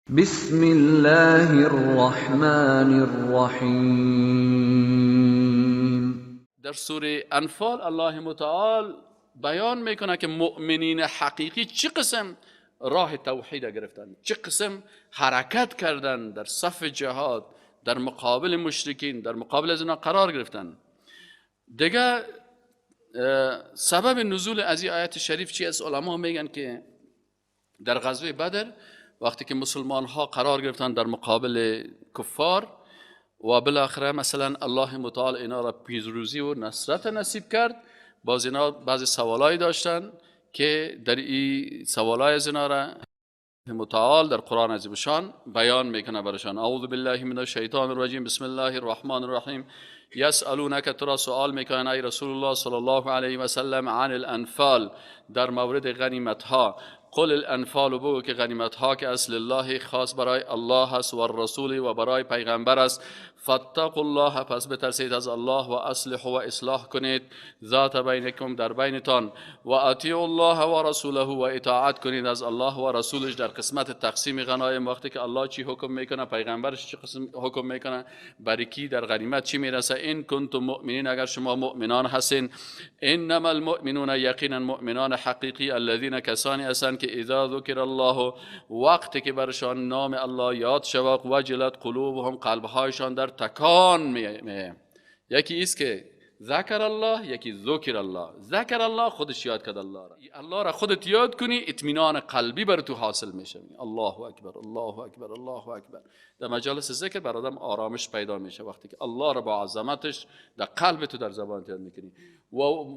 بسم الله الرحمن الرحیم. در سوره انفال الله متعال بیان میکنه که مؤمنین حقیقی چه قسم راه توحید گرفتن، چه قسم حرکت کردن در صف جهاد، در مقابل مشرکین، در مقابل از اینا قرار گرفتن. دیگه سبب نزول از این آیت شریف چی است؟ علما میگن که در غزوه بدر وقتی که مسلمان ها قرار گرفتن در مقابل کفار و بالاخره مثلا الله متعال اینا را پیروزی و نصرت نصیب کرد، باز اینا بعضی سوالایی داشتن که در این سوالای از اینا را متعال در قرآن عظیم شان بیان میکنه برشان. اعوذ بالله من الشیطان الرجیم، بسم الله الرحمن الرحیم. یسألونک، تو را سوال میکنن ای رسول الله صلی الله علیه و سلم، عن الانفال، در مورد غنیمت ها. قل الانفال، بگو که غنیمت ها که اصل الله خاص برای الله هست و الرسول و برای پیغمبر است. فاتقوا الله، پس بترسید از الله و اصلحوا و اصلاح کنید ذات بینکم، در بینتان. و اطیعوا الله و رسوله، و اطاعت کنید از الله و رسولش در قسمت تقسیم غنایم. وقتی که الله چی حکم میکنه، پیغمبرش چی قسم حکم میکنه، برای کی در غنیمت چی میرسه. این کنتم مؤمنین، اگر شما مؤمنان هستین. انما المؤمنون، یقینا مؤمنان حقیقی، الذين، کسانی هستند که اذا ذکر الله، وقتی که برشان نام الله یاد شود، وجلت قلوبهم، قلبهایشان در تکان می. یکی است که ذکر الله، یکی ذکر الله. ذکر الله خودش یاد کرد الله را، الله را خودت یاد کنی، اطمینان قلبی بر تو حاصل میشه. الله اکبر، الله اکبر، الله اکبر. در مجالس ذکر بر آدم آرامش پیدا میشه وقتی که الله را با عظمتش در قلب تو در زبان یاد میکنی.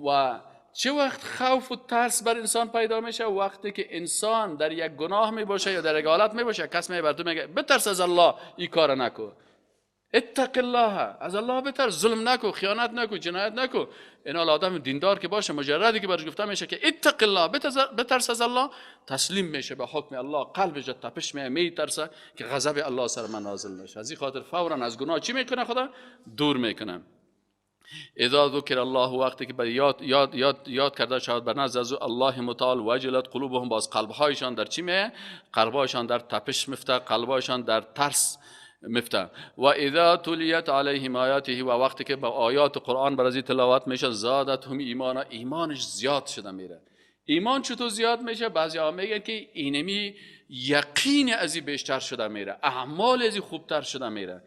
و چه وقت خوف و ترس بر انسان پیدا میشه؟ وقتی که انسان در یک گناه می باشه یا در یک حالت می باشه، کس می بر تو میگه بترس از الله، این کار نکن، اتق الله، از الله بترس، ظلم نکو، خیانت نکو، جنایت نکو. این حال آدم دیندار که باشه، مجردی که برش گفته میشه که اتق الله، بترس از الله، تسلیم میشه به حکم الله، قلبش تپش میترسه که غضب الله سر من نازل نشه. از این خاطر فورا از گناه چی میکنه؟ خدا دور میکنه. اذا ذکر الله، وقتی که یاد کرده شود بر نزد الله متعال، وجلت قلوبهم، باز قلبهایشان در چی میه؟ قلبهایشان در تپش مفته، قلبهایشان در ترس مفته. و اذا تلیت علیهم آیاته، و وقتی که با آیات قرآن بر از تلاوت میشه، زادتهم ایمانا، ایمانش زیاد شده میره. ایمان چطور زیاد میشه؟ بعضی میگن که اینمی یقین ازی بیشتر شده میره، اعمال ازی خوبتر شده میره.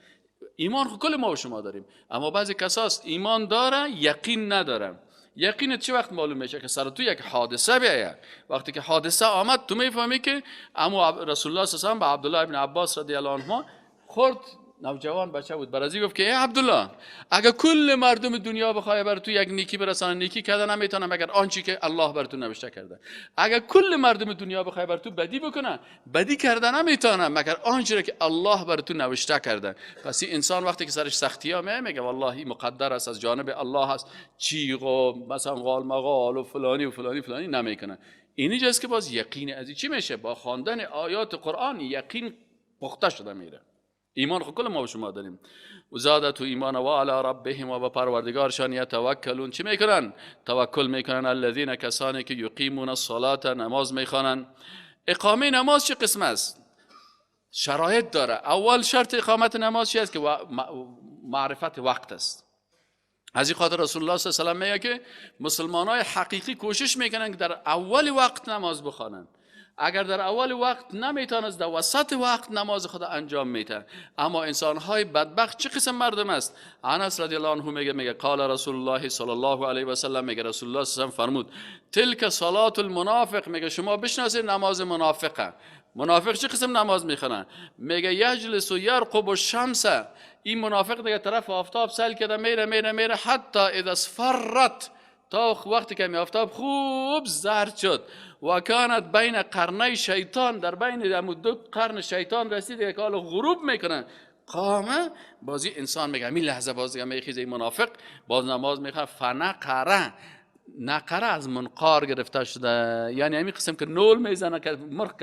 ایمان خود کل ما و شما داریم، اما بعضی کساست ایمان داره یقین نداره. یقین چه وقت معلوم میشه؟ که سر تو یک حادثه بیاید. وقتی که حادثه آمد تو میفهمی که اما رسول الله صلی الله علیه و آله به عبدالله ابن عباس رضی الله عنهما خورد، نوجوان بچه بود، برازی گفت که ای عبدالله، اگر کل مردم دنیا بخوای بر تو یک نیکی برسانه، نیکی کردن نمیتونه مگر آنچه که الله بر تو نوشته کرده. اگر کل مردم دنیا بخوای بر تو بدی بکنه، بدی کردن نمیتونه مگر آنچه که الله بر تو نوشته کرده. پس این انسان وقتی که سرش سختی ها میگه والله این مقدر است، از جانب الله هست، چیغ و مثلا قال مقال و فلانی و فلانی فلانی نمیکنه. اینی جاست که باز یقین از چی میشه؟ با خواندن آیات قرآن یقین پخته شده میره. ایمان خود کل ما و شما داریم. و زادت ایمان و علی ربهم، و به پروردگارشان یتوکلون، چی میکنن؟ توکل میکنن. الذین، کسانی که یقیمون الصلاة، نماز میخوانن. اقامه نماز چه قسم است؟ شرایط داره. اول شرط اقامت نماز چی است؟ که معرفت وقت است. از این خاطر رسول الله صلی الله علیه و میگه که مسلمانای حقیقی کوشش میکنن که در اول وقت نماز بخوانن. اگر در اول وقت نمیتونست، در وسط وقت نماز خود انجام میده. اما انسانهای بدبخت چه قسم مردم است؟ انس رضی الله عنه میگه قال رسول الله صلی الله علیه و سلم، میگه رسول الله صلی الله علیه و فرمود تلک صلات المنافق، میگه شما بشناسید نماز منافقه. منافق چه قسم نماز میخونه؟ میگه یجلس و یرقب الشمس، این منافق دیگه طرف آفتاب سل کرده میره حتی اذا اصفرت، تا وقتی که آفتاب خوب زرد شد، و کانت بین قرنی شیطان، در بین دو قرن شیطان رسید، یک حال غروب میکنن، قامه، بازی انسان میگه همین لحظه باز میخیزه منافق، باز نماز میخواد. فنقره، نقره از منقار گرفته شده، یعنی همین قسم که نول میزنه که مرغ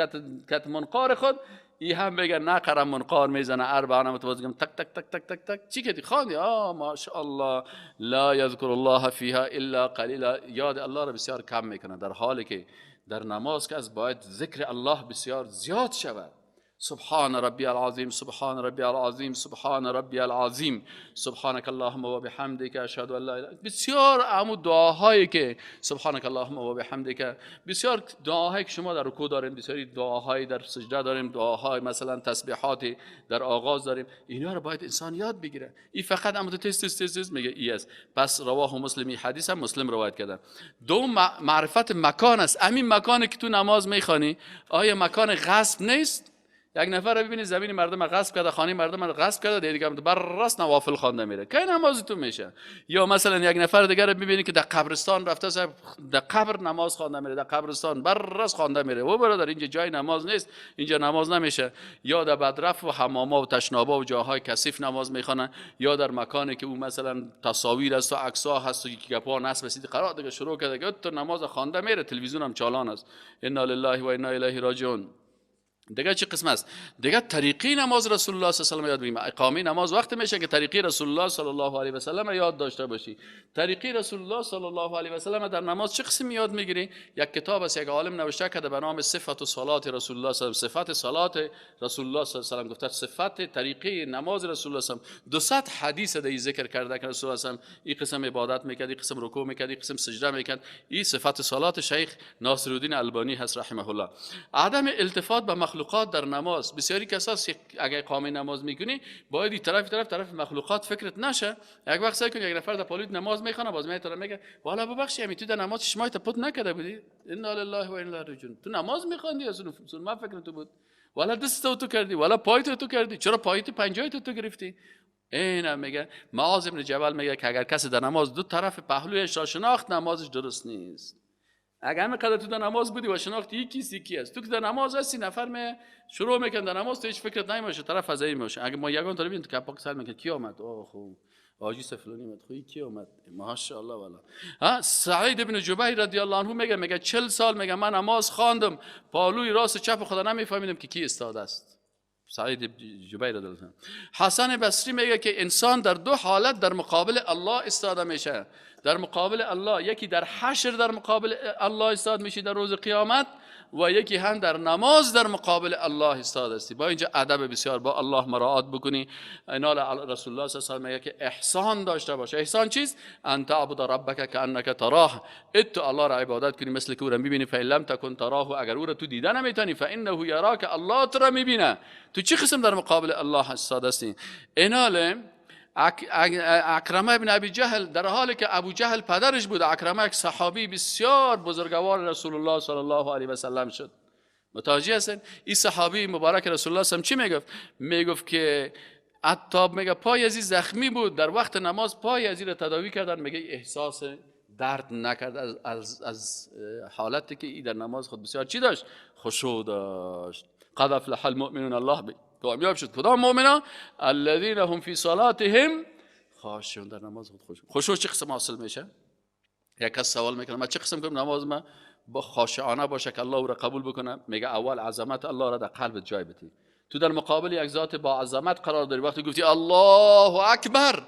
کت منقار خود، ای هم بگه نقره منقار میزنه. اربعه متوازی تک تک تک تک تک تک. چی کردی؟ خواندی؟ ماشاءالله. لا یذکر الله فیها الا قلیلا، یاد الله را بسیار کم میکنه، در حالی که در نماز که از باید ذکر الله بسیار زیاد شود. سبحان ربی العظیم، سبحان ربی العظیم، سبحان ربی العظیم، سبحانك اللهم و بحمدک اشهد ان لا اله. بسیار عمو دعاهایی که سبحانك اللهم و بحمدک، بسیار دعاهایی که شما در رکوع داریم، بسیاری دعاهایی در سجده داریم، دعاهای مثلا تسبیحاتی در آغاز داریم. اینا رو باید انسان یاد بگیره. این فقط عمو تست میگه ای است. پس رواه مسلمی، حدیث هم مسلم روایت کرده. دو معرفت مکان است. همین مکانی که تو نماز میخوانی آیا مکان غصب نیست؟ یک نفر رو ببینید زمین مردم غصب کرده، خانه مردم رو غصب کرده، دیگه بررس نوافل خوانده میره، کی نماز تو میشه؟ یا مثلا یک نفر دیگه رو ببینید که در قبرستان رفته، صاحب در قبر نماز خوانده میره، در قبرستان بررس خوانده میره. و برادر اینجا جای نماز نیست، اینجا نماز نمیشه. یا در بدرف و حماما و تشنابا و جاهای کثیف نماز میخوانن، یا در مکانی که او مثلا تصاویر است و عکس‌ها هست و گپا نصب رسید قرار دیگه شروع کرده که تو نماز خوانده میره، تلویزیون هم چالان است. انا لله و انا الیه راجعون. دیگه چه قسم است؟ دیگه طریقی نماز رسول الله صلی الله علیه و آله یاد بگیریم. اقامه نماز وقت میشه که طریقی رسول الله صلی الله علیه و سلم یاد داشته باشی. طریقی رسول الله صلی الله علیه و سلم در نماز چه قسم یاد میگیری؟ یک کتاب است، یک عالم نوشته کرده به نام صفت صلات رسول الله صلی الله علیه و سلم. صفت صلات رسول الله صلی الله علیه و سلم گفته، صفت طریقی نماز رسول الله صلی الله علیه و سلم. 200 حدیث در ذکر کرده که رسول الله صلی الله علیه و سلم این قسم عبادت میکرد، این قسم رکوع میکرد، این قسم سجده میکرد. این صفت صلات شیخ ناصرالدین البانی هست رحمه الله. عدم التفات به مخلوقات در نماز. بسیاری کساست اگه اقامه نماز میکنی باید این طرف مخلوقات فکرت نشه. یک وقت سعی کن یک نفر در پالود نماز میخونه، باز میاد میگه والا ببخشید همین تو در نماز شما تپوت نکرده بودی، انا لله و انا الیه راجعون. تو نماز میخوندی اصلا ما فکر تو بود، والا دست تو کردی، والا پای تو کردی، چرا پای تو پنجه تو گرفتی؟ اینا میگه معاذ ابن جبل میگه که اگر کسی در نماز دو طرف پهلویش را شناخت نمازش درست نیست. اگر همه قدر تو در نماز بودی و شناختی یکی کی است، تو که در نماز هستی نفر می شروع میکنه در نماز، تو هیچ فکرت نمیشه، طرف فضایی میشه. اگه ما یگان طالبین تو کپاک سال میگه کی اومد، اوه خوب حاجی سفلانی اومد، خوی کی اومد، ماشاءالله والا. ها سعید ابن جبیر رضی الله عنه میگه 40 سال میگه من نماز خواندم، پالوی راست چپ خدا نمیفهمیدم که کی استاد است. سعید ابن جبیر رضی الله عنه. حسن بصری میگه که انسان در دو حالت در مقابل الله استاده میشه. در مقابل الله، یکی در حشر در مقابل الله استاد میشی در روز قیامت، و یکی هم در نماز در مقابل الله استاد استی. با اینجا ادب بسیار با الله مراعات بکنی. اینال رسول الله صلی الله علیه و آله میگه که احسان داشته باشه. احسان چیست؟ ان تعبد ربک کانک تراه، تو الله را عبادت کنی مثل که او را میبینی. فإن لم تکن تراه، اگر او را تو دیدن نمیتونی، فانه یراک، الله تو را میبینه. تو چه قسم در مقابل الله استاد استی؟ اینال عکرمه ابن ابی جهل، در حالی که ابو جهل پدرش بود، عکرمه یک صحابی بسیار بزرگوار رسول الله صلی الله علیه و سلم شد. متوجه هستین؟ این صحابی مبارک رسول الله صلی الله علیه و سلم چی میگفت که عطاب میگه پای ازی زخمی بود، در وقت نماز پای ازی را تداوی کردن، میگه احساس درد نکرد از حالتی که ای در نماز خود بسیار چی داشت؟ خشوع داشت. قد افلح المؤمنون، الله کامیاب شد کدام مؤمنا؟ الذين هم فی صلاتهم خاشعون، در نماز خود خشوع چه قسم حاصل میشه؟ یک کس سوال میکنه من چه قسم کنم نماز من با خاشعانه باشه که الله او را قبول بکنه؟ میگه اول عظمت الله را در قلبت جای بدی. تو در مقابل یک ذات با عظمت قرار داری، وقتی گفتی الله اکبر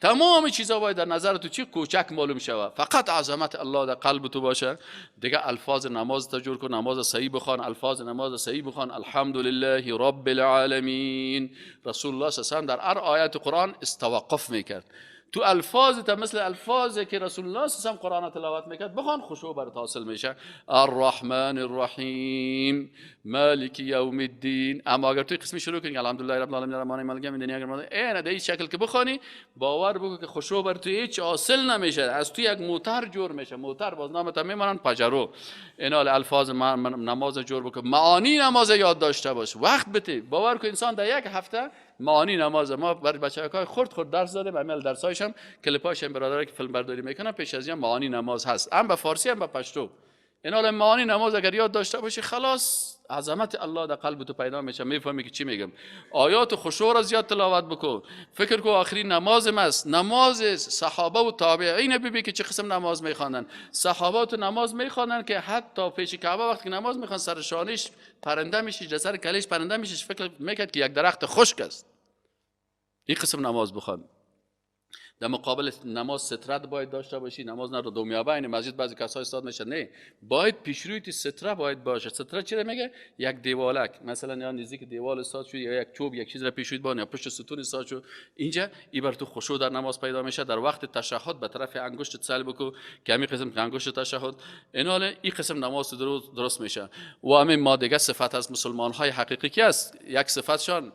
تمام چیزا باید در نظر تو چی کوچک معلوم شود، فقط عظمت الله در قلب تو باشه. دیگه الفاظ نماز تجور کن، نماز صحیح بخوان، الفاظ نماز صحیح بخوان. الحمدلله رب العالمین. رسول الله صلی الله علیه و در هر آیت قرآن استوقف میکرد. تو الفاظ تا مثل الفاظی که رسول الله صلی الله علیه و قرآن تلاوت میکرد بخوان، خشوع برات حاصل میشه. الرحمن الرحیم مالک یوم الدین. اما اگر تو قسمی شروع کنی الحمدلله رب العالمین الرحمن الرحیم مالک یوم الدین، اگر این در این شکل که بخوانی، باور بگو که خشوع برات تو هیچ حاصل نمیشه، از تو یک موتر جور میشه. موتر باز نامت میمونن پجرو. اینا الفاظ نماز جور بکن، معانی نماز یاد داشته باش، وقت بده. باور کن انسان در یک هفته معانی نماز، ما برای بچه‌ها خرد درس دادیم، عمل درسایش هم کلیپاش هم برادرها که فیلم برداری میکنن پیش از این معانی نماز هست، هم به فارسی هم به پشتو. اینا معانی نماز اگر یاد داشته باشی خلاص عظمت الله در قلب تو پیدا میشه، میفهمی که چی میگم. آیات خشوع را زیاد تلاوت بکن. فکر کو آخرین نماز است، نماز صحابه و تابعین ببین که چه قسم نماز میخوانن. صحابات نماز میخوانن که حتی پیش کعبه وقتی نماز میخوان سر شانش پرنده میشه، سر کلش پرنده میشه، فکر میکرد که یک درخت خشک است. این قسم نماز بخوان. در مقابل نماز سترت باید داشته باشی. نماز نه رو دومیابه این مسجد بعضی کسا استاد میشن، نه، باید پیشرویت ستره باید باشه. ستره چی میگه؟ یک دیوالک مثلا یا نزدیک دیوال استاد شو، یا یک چوب یک چیز را پیشرویت بان، یا پشت ستون استاد شو. اینجا ای بر تو خشوع در نماز پیدا میشه. در وقت تشهد به طرف انگشت سل بکو که همین قسم که انگشت تشهد ایناله، این قسم نماز درست میشه. و همین ما دیگه صفت از مسلمان های حقیقی کی است؟ یک صفتشان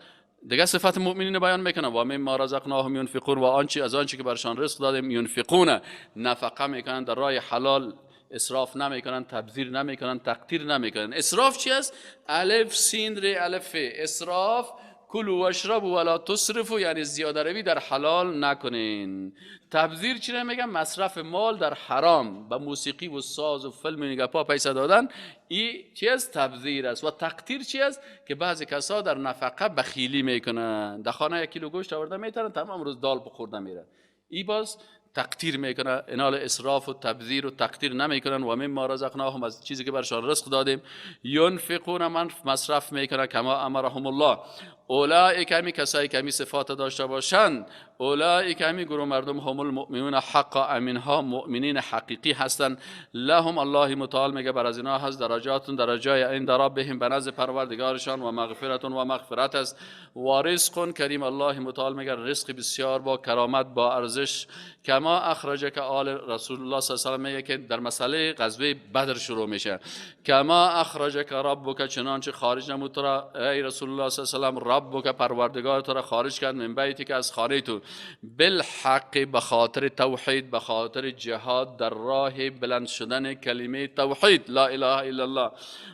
دیگه صفت مؤمنین بیان میکنن، و مما رزقناهم ينفقون، و آنچه از آنچه که برشان رزق دادیم ينفقون، نفقه میکنن در راه حلال، اسراف نمیکنن، تبذیر نمیکنن، تقتیر نمیکنن. اسراف چی است؟ الف سین ر الف، اسراف کلوا واشربوا ولا تسرفوا، یعنی زیاده روی در حلال نکنین. تبذیر چی رو میگن؟ مصرف مال در حرام، به موسیقی و ساز و فیلم و نگپا پیسه دادن، این چی است؟ تبذیر است. و تقتیر چی است؟ که بعضی کسا در نفقه بخیلی میکنن، در خانه 1 کیلو گوشت آورده میترن، تمام روز دال بخورده میره، این باز تقتیر میکنه. اینال اسراف و تبذیر و تقتیر نمیکنن. و مما رزقناهم، از چیزی که برشان رزق دادیم، ينفقون، من مصرف میکنه، کما امرهم الله. اولئک، همی کسایی که همی صفات داشته باشند، اولئک، همی گروه مردم، هم المؤمنون حقا، امینها مؤمنین حقیقی هستند. لهم، الله متعال میگه بر از اینا هست، درجات، درجای عند ربهم، به نزد پروردگارشان، و مغفرت، و مغفرت است، و رزق کریم، الله متعال میگه رزق بسیار با کرامت، با ارزش. کما اخرجک آل رسول الله صلی الله علیه و آله، میگه که در مسئله غزوه بدر شروع میشه. کما اخرجک ربک، چنانچه خارج نمود تو را ای رسول الله صلی الله علیه و آله، ربک پروردگار تو را خارج کرد، من بیتی که از خانه تو، بالحق، به خاطر توحید، به خاطر جهاد در راه بلند شدن کلمه توحید لا اله الا الله.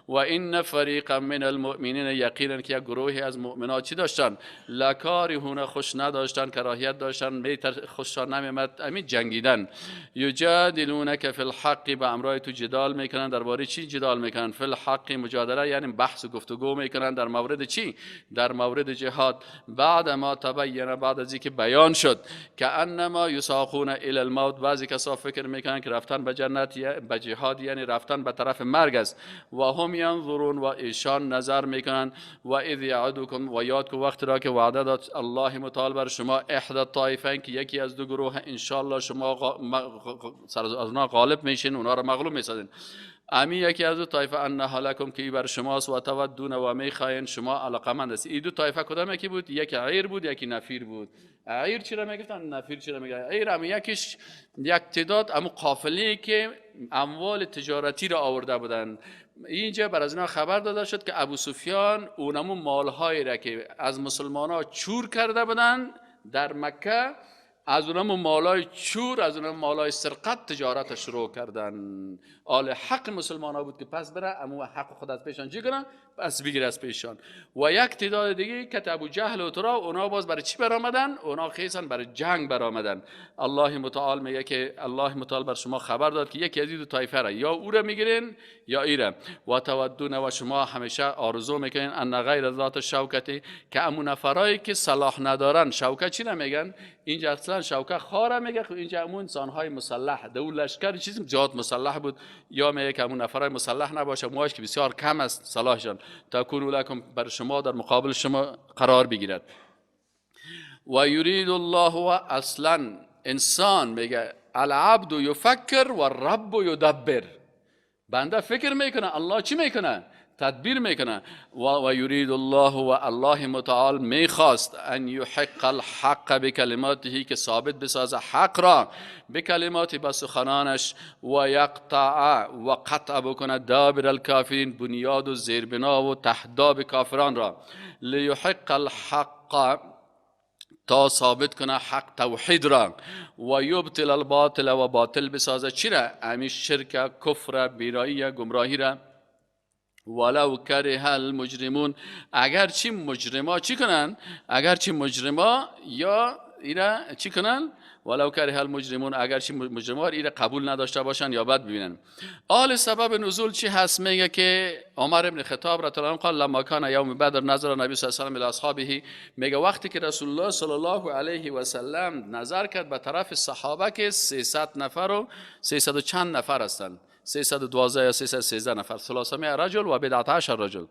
و این فریقا من المؤمنین، یقینا که یک گروهی از مؤمنات چی داشتن؟ لکارهون، خوش نداشتن، کراهیت داشتن، خوششان نمیامد همین جنگیدن. یجادلونک فی الحق، به امرای تو جدال میکنن. درباره چی جدال میکنن؟ فی الحق، مجادله یعنی بحث و گفتگو میکنن در مورد چی؟ در مورد جهاد. بعد ما تبین، بعد از اینکه بیان شد، که انما یساقون الی الموت، بعضی کسا فکر میکنن که رفتن به جنت به جهاد یعنی رفتن به طرف مرگ است. و هم ینظرون، و ایشان نظر میکنن. و اذ یعدکم، و یاد که وقت را که وعده داد الله متعال بر شما، احدى الطائفین، که یکی از دو گروه انشاءالله شما از اونها غالب میشین، اونها را مغلوب میسازین. امی یکی از دو طایفه انها لکم، که ای بر شماست، و تودون، و میخواین شما علاقمند است. این دو طایفه کدام یکی بود؟ یکی عیر بود، یکی نفیر بود. عیر چی را میگفتن؟ نفیر چی را میگن؟ عیر امی یکیش یک تعداد اما قافله که اموال تجارتی را آورده بودن. اینجا بر از اینا خبر داده شد که ابو سفیان اونمو مالهایی را که از مسلمان ها چور کرده بودن در مکه، از اونم مالای چور، از اونم مالای سرقت تجارت شروع کردن. آل حق مسلمان ها بود که پس بره امو حق خود از پیشان چی کنن؟ پس بگیره از پیشان. و یک تعداد دیگه که ابو جهل و ترا، اونا باز برای چی برآمدن؟ اونا خیسن برای جنگ برآمدن. الله متعال میگه که الله متعال بر شما خبر داد که یکی از این دو طایفه را یا او را میگیرین یا ایره. و تودون، و شما همیشه آرزو میکنین ان غیر ذات شوکتی، که امو نفرایی که صلاح ندارن. شوکت چی نمیگن؟ اینجا اصلا شوکت خاره میگه، اینجا همون انسان‌های مسلح، دو لشکر چیزی جهاد مسلح بود، یا میگه که همون نفرای مسلح نباشه، موهاش که بسیار کم است صلاحشان، تکونوا لکم، بر شما در مقابل شما قرار بگیرد. و یرید الله، و اصلا انسان میگه العبد یفکر و الرب یدبر، بنده فکر میکنه، الله چی میکنه؟ تدبیر میکنه. و یرید الله، و الله متعال میخواست ان یحق الحق بکلماته، که ثابت بسازه حق را بکلمات بسخنانش، و یقطع، و قطع بکنه دابر الکافرین، بنیاد و زیربنا و تهداب کافران را. لیحق الحق، تا ثابت کنه حق توحید را. و یبطل الباطل، و باطل بسازه چی را؟ امی شرک، کفر، بیرایی، گمراهی را. ولو کره المجرمون، اگرچه مجرما چی کنن؟ اگرچه مجرما یا اینا چی کنن؟ ولو کره المجرمون، اگرچه مجرما اینا قبول نداشته باشن یا بد ببینن. آل سبب نزول چی هست؟ میگه که عمر ابن خطاب رضی الله عنه قال لما کان یوم بدر نظر نبی صلی الله علیه و آله اصحابه، میگه وقتی که رسول الله صلی الله علیه و سلم نظر کرد به طرف صحابه که 300 نفر و 300 و چند نفر هستند، 312 یا 313 نفر، 300 رجل و 17 رجل.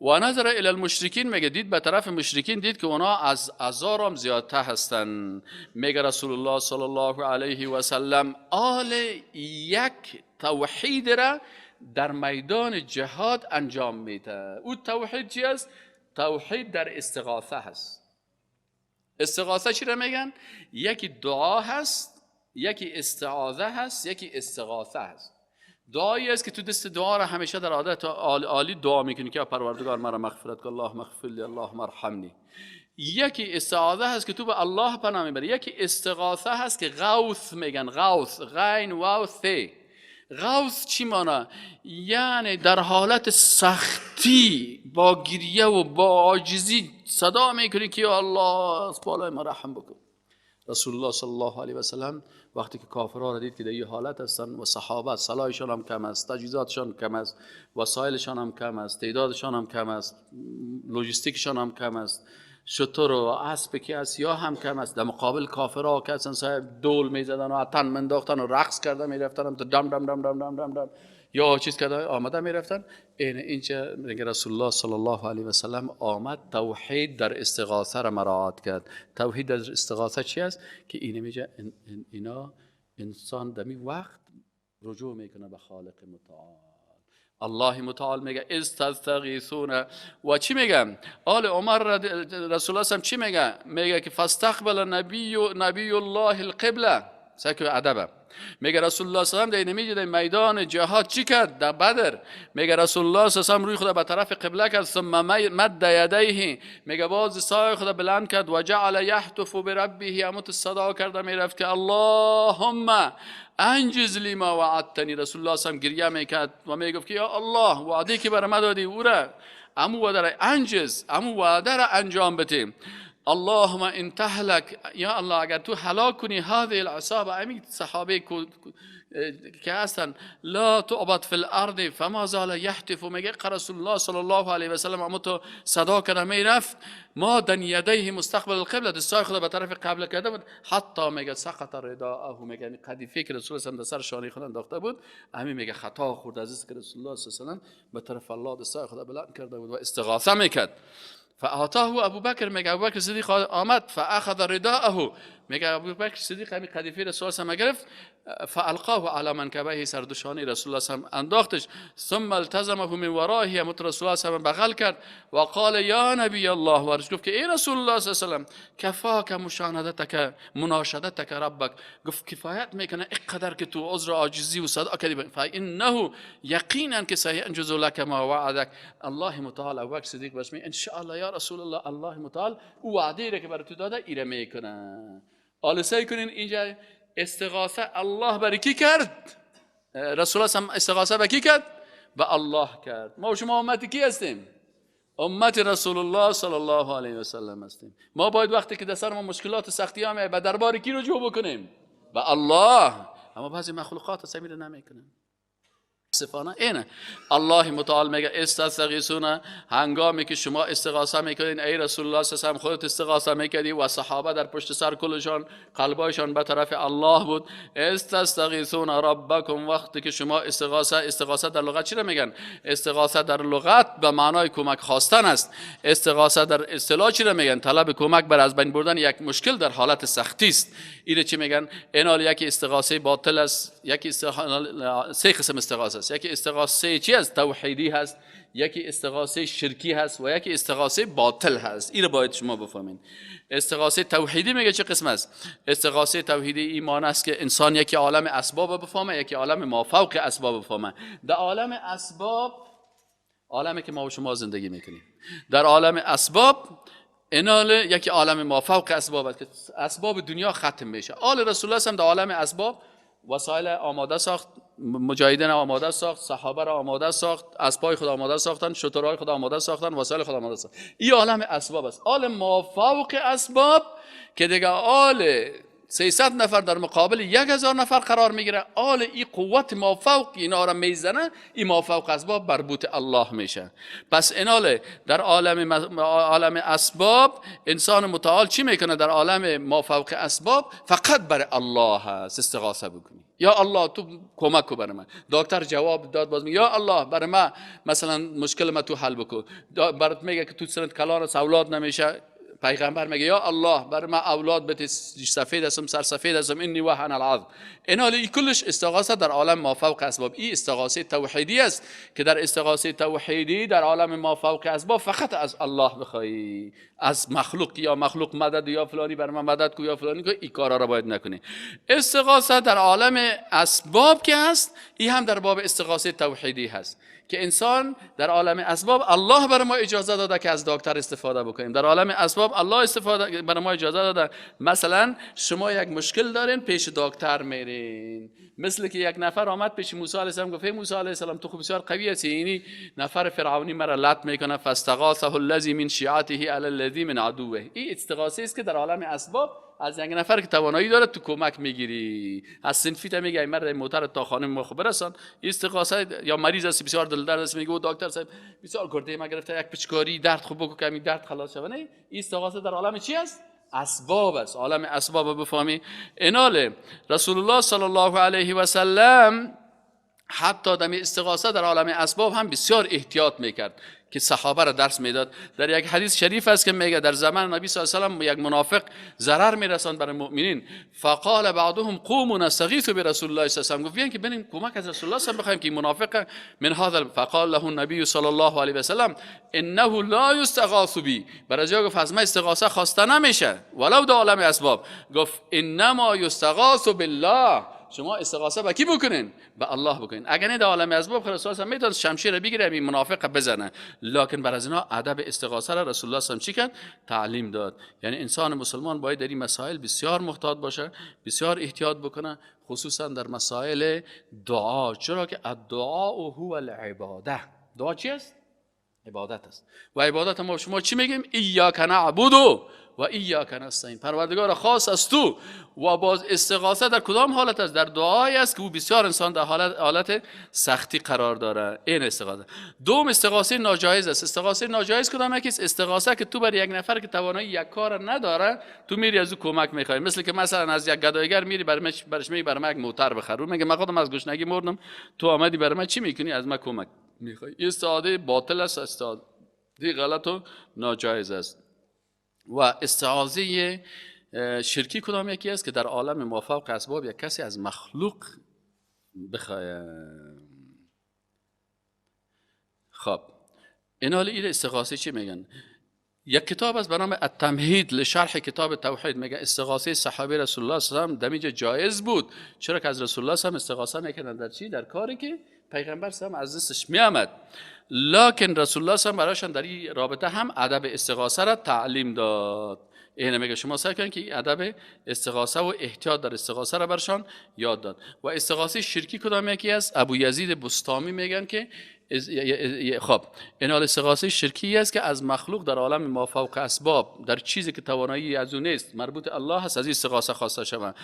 و نظر الی المشرکین، میگه دید به طرف مشرکین، دید که اونا از 1000 هم زیادتر هستن. میگه رسول الله صلی الله علیه و سلم آل یک توحید را در میدان جهاد انجام میده. او توحید چی است؟ توحید در استغاثه هست. استغاثه چی را میگن؟ یکی دعا هست، یکی استعاذه هست، یکی استغاثه هست. دعایی است که تو دست دعا را همیشه در عادت عالی دعا میکنی که پروردگار مرا مغفرت کن، الله مغفر لی، الله مرحمنی. یکی استعاذه هست که تو به الله پناه میبری. یکی استغاثه هست که غوث میگن، غوث، غین واو ث. غوث چی معنی؟ یعنی در حالت سختی با گریه و با عاجزی صدا میکنی که یا الله از بالای ما رحم بکن. رسول الله صلی الله علیه و سلم وقتی که کافرها را دید که در این حالت هستن و صحابه سلاحشان هم کم است، تجهیزاتشان کم است، وسایلشان هم کم است، تعدادشان هم کم است، لوجستیکشان هم کم است، شتر و اسب که است یا هم کم است، در مقابل کافرها که اصلا صاحب دول میزدن و عطن منداختن و رقص کرده میرفتن تا دم دم دم دم دم دم دم یا چیز کرده آمده میرفتن. اینجا رسول الله صلی الله علیه و سلم آمد توحید در استغاثه را مراعات کرد. توحید در استغاثه چی است؟ که اینه میگه اینا انسان دمی وقت رجوع میکنه به خالق متعال. الله متعال میگه استغیثون و چی میگم؟ آل عمر رسول الله چی میگه؟ میگه که فاستقبل نبی الله القبله. سکه ادبه. میگه رسول الله صلی الله علیه و آله در میدان جهاد چی کرد؟ در بدر میگه رسول الله صلی الله علیه و آله روی خود به طرف قبله کرد، ثم مد یدیه، میگه باز سایه خود بلند کرد و جعل یهتف بربه، امت صدا کرده میرفت که اللهم انجز لی ما وعدتنی. رسول الله صلی الله علیه و آله گریه میکرد و میگفت که یا الله وعده که بر ما دادی او را امو وعده را انجز، امو وعده را انجام بده. اللهم ان تهلك، یا الله اگر تو هلاک کنی هذه العصابه، امی صحابه که هستن لا تعبد فی الارض فما زال یهتف. میگه رسول الله صلی الله علیه و سلم اما تو صدا کرده میرفت ما دن یدیه مستقبل القبله، دستای خدا به طرف قبله کرده بود، حتی میگه سقط رداءه، میگه قدیفه که رسول الله در سر شانه خود انداخته بود همین میگه خطا خورد از که رسول الله صلی الله علیه و سلم به طرف الله دستای خدا بلند کرده بود و استغاثه میکرد. فاعطاه ابو بکر، میگه ابو بکر صدیق آمد فاخذ رداءه، میگه ابو بکر صدیق همین قدیفه رسول الله گرفت فالقاه على منکبه، سر دوشانه رسول الله صلی انداختش، ثم التزمه من ورائه، مت رسول الله صلی بغل کرد و قال یا نبی الله، و گفت که ای رسول الله صلی الله علیه و سلم کفاک مشاهدتک مناشدتک ربک، گفت کفایت میکنه اینقدر که تو عذر عاجزی و صدا کردی، فانه یقینا که سینجز لك ما وعدک. الله متعال ابو بکر صدیق بهش میگه ان شاء الله یا رسول الله، الله متعال او وعده را که برای تو داده ایره میکنه. حالا سعی کنین اینجا استغاثه الله برای کی کرد؟ رسول الله هم استغاثه به کی کرد؟ به الله کرد. ما و شما امتی کی هستیم؟ امت رسول الله صلی الله علیه و سلم هستیم. ما باید وقتی که در سر ما مشکلات سختی ها به دربار کی رجوع بکنیم؟ به الله. اما بعضی مخلوقات سمیره نمیکنن. صفانه اینه. الله متعال میگه استغیثون، هنگامی که شما استغاثه میکنین ای رسول الله صلی الله علیه و خودت استغاثه میکردی و صحابه در پشت سر کلشان قلبایشان به طرف الله بود. استغیثون ربکم، وقتی که شما استغاثه در لغت چی رو میگن؟ استغاثه در لغت به معنای کمک خواستن است. استغاثه در اصطلاح چی رو میگن؟ طلب کمک بر از بین بردن یک مشکل در حالت سختی است. اینو چی میگن؟ اینال یکی استغاثه باطل است، یکی سه قسم استغاثه. یکی استغاثه چی است؟ توحیدی هست، یکی استغاثه شرکی هست و یکی استغاثه باطل هست. این رو باید شما بفهمین. استغاثه توحیدی میگه چه قسم است؟ استغاثه توحیدی ایمان است که انسان یکی عالم اسباب بفهمه، یکی عالم مافوق اسباب بفهمه. در عالم اسباب، عالمی که ما و شما زندگی میکنیم، در عالم اسباب اینال یکی عالم مافوق اسباب است که اسباب دنیا ختم میشه. آل رسول الله هم در عالم اسباب وسایل آماده ساخت، مجاهدین آماده ساخت، صحابه را آماده ساخت، اسبای خدا آماده ساختن، شترهای خدا آماده ساختن، وسایل خدا آماده ساختن. این عالم اسباب است. عالم مافوق اسباب که دیگه آل 300 نفر در مقابل 1000 نفر قرار میگیره، آل این قوت مافوق اینا را میزنه، این مافوق اسباب مربوط الله میشه. پس ایناله در عالم اسباب انسان متعال چی میکنه؟ در عالم مافوق اسباب فقط برای الله هست استغاثه بکنی. یا الله تو کمک کو برای من. دکتر جواب داد باز میگه یا الله برای من مثلا مشکل ما تو حل بکن. برات میگه که تو سنت کلان اولاد نمیشه، پیغمبر میگه یا الله برای من اولاد بده، سفید هستم سر سفید هستم، اینی وهن العظم. اینا کلش استغاثه در عالم مافوق اسباب. این استغاثه توحیدی است که در استغاثه توحیدی در عالم مافوق اسباب فقط از الله بخوای، از مخلوق یا مخلوق مدد یا فلانی برای من مدد کو یا فلانی کو، این کارا را باید نکنی. استغاثه در عالم اسباب که هست، این هم در باب استغاثه توحیدی هست که انسان در عالم اسباب الله برای ما اجازه داده که از دکتر استفاده بکنیم. در عالم اسباب الله استفاده برای ما اجازه داده. مثلا شما یک مشکل دارین پیش دکتر میرین، مثل که یک نفر آمد پیش موسی علیه السلام گفت موسی علیه السلام تو خوب بسیار قوی هستی، اینی نفر فرعونی مرا لط میکنه، فاستغاثه الذی من شیعته علی الذی من عدوه. این استغاثه است که در عالم اسباب از یک نفر که توانایی داره تو کمک میگیری. از صنفیت میگه مرد موتر تا خانه ما خبر رسان. استغاثه یا مریض است بسیار دل درد است میگه دکتر صاحب بسیار گرده ما گرفته، یک پچکاری درد خوب بگو که درد خلاص شه. نه، استغاثه در عالم چی است؟ اسباب است. عالم اسباب بفهمی. ایناله رسول الله صلی الله علیه و سلم حتی در استغاثه در عالم اسباب هم بسیار احتیاط میکرد که صحابه را درس میداد. در یک حدیث شریف است که میگه در زمان نبی صلی الله علیه و یک منافق ضرر میرساند برای مؤمنین، فقال بعضهم قوموا نستغیث برسول الله صلی الله علیه و آله، گفت که بریم کمک از رسول الله صلی الله علیه و بخوایم که منافق من هذا. فقال له النبی صلی الله علیه و سلم انه لا یستغاث بی، برای جا گفت از من استغاثه خواسته نمیشه ولو در عالم اسباب. گفت انما یستغاث بالله، شما استغاثه با کی بکنین؟ به الله بکنین. اگر نه در عالم اسباب خلاص میتونه شمشیر بگیره این منافق بزنه، لکن بر از اینا ادب استغاثه را رسول الله صلی الله علیه و آله تعلیم داد. یعنی انسان مسلمان باید در این مسائل بسیار محتاط باشه، بسیار احتیاط بکنه، خصوصا در مسائل دعا، چرا که الدعاء هو العباده. دعا چی است؟ عبادت است. و عبادت ما شما چی میگیم؟ ایاک نعبد و ایاک نستعین، پروردگار خاص از تو. و باز استغاثه در کدام حالت است؟ در دعایی است که او بسیار انسان در حالت سختی قرار داره. این استغاثه. دوم استغاثه ناجایز است. استغاثه ناجایز کدام است؟ استغاثه که تو بر یک نفر که توانایی یک کار نداره تو میری از او کمک میخوای. مثل که مثلا از یک گدایگر میری برش میگی برام یک موتر بخر، میگه من خودم از گشنگی مردم، تو آمدی برای من چی میکنی؟ از من کمک میخوای. این استعاده باطل است، استعاده غلط و ناجایز است. و استعاذه شرکی کدام یکی است؟ که در عالم مافوق اسباب یک کسی از مخلوق بخواد. خب اینا این استغاثه چی میگن؟ یک کتاب است به نام التمهید لشرح کتاب توحید، میگه استغاثه صحابه رسول الله صلی الله علیه و آله دمیج جایز بود، چرا که از رسول الله صلی الله علیه و آله استغاثه میکردن در چی؟ در کاری که پیغمبر صلی الله علیه و آله از دستش میآمد. لکن رسول الله صلی الله علیه و آله برایشان در این رابطه هم ادب استغاثه را تعلیم داد. این میگه شما سعی کنید که ادب استغاثه و احتیاط در استغاثه را برشان یاد داد. و استغاثه شرکی کدام یکی است؟ ابو یزید بستامی میگن که خب این استغاثه شرکی است که از مخلوق در عالم مافوق اسباب در چیزی که توانایی از اون نیست مربوط الله هست از این استغاثه خواسته شود.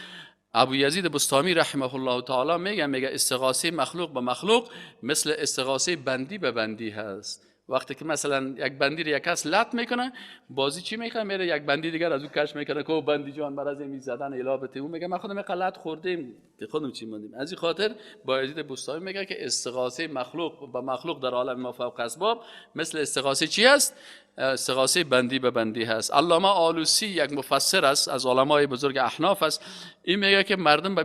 ابو یزید بستامی رحمه الله تعالی میگه استغاثه مخلوق به مخلوق مثل استغاثه بندی به بندی هست. وقتی که مثلا یک بندی رو یک کس لط میکنه، بازی چی میکنه؟ میره یک بندی دیگر از اون کش میکنه که بندی جان بر از این میزدن الابته، اون میگه من خودم غلط خوردیم خودم چی موندیم. از این خاطر با یزید بستامی میگه که استغاثه مخلوق به مخلوق در عالم مافوق اسباب مثل استغاثه چی است؟ استغاثه بندی به بندی هست. علامه آلوسی یک مفسر است از علمای بزرگ احناف است، این میگه که مردم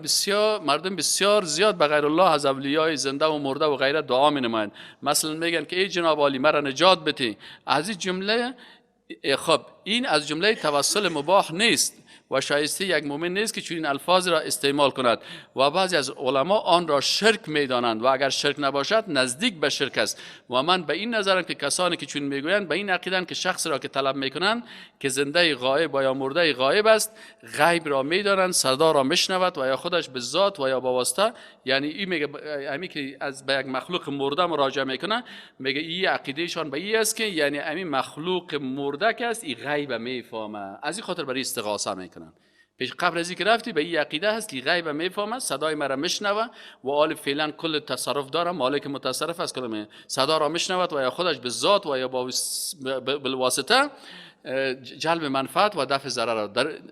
بسیار زیاد به غیر الله از اولیای زنده و مرده و غیره دعا مینمایند. مثلا میگن که ای جناب عالی مرا نجات بده. از این جمله خب این از جمله توسل مباح نیست و شایسته یک مؤمن نیست که چنین الفاظ را استعمال کند و بعضی از علما آن را شرک میدانند و اگر شرک نباشد نزدیک به شرک است. و من به این نظرم که کسانی که چنین میگویند به این عقیدند که شخص را که طلب میکنند که زنده غایب و یا مرده غایب است، غیب را میدانند، صدا را میشنود و یا خودش به ذات و یا با واسطه، یعنی این میگه امی که از به یک مخلوق مرده مراجعه میکنه، میگه این عقیدهشان به این است که یعنی امی مخلوق مرده که است این غیب میفهمه، از این خاطر برای استغاثه میکنن. پیش قبل از اینکه رفتی به این عقیده هست که غیب میفهمه، صدای مرا میشنوه و حال فعلا کل تصرف داره، مالک متصرف است، کل صدا را میشنود و یا خودش به ذات و یا با بالواسطه جلب منفعت و دفع ضرر را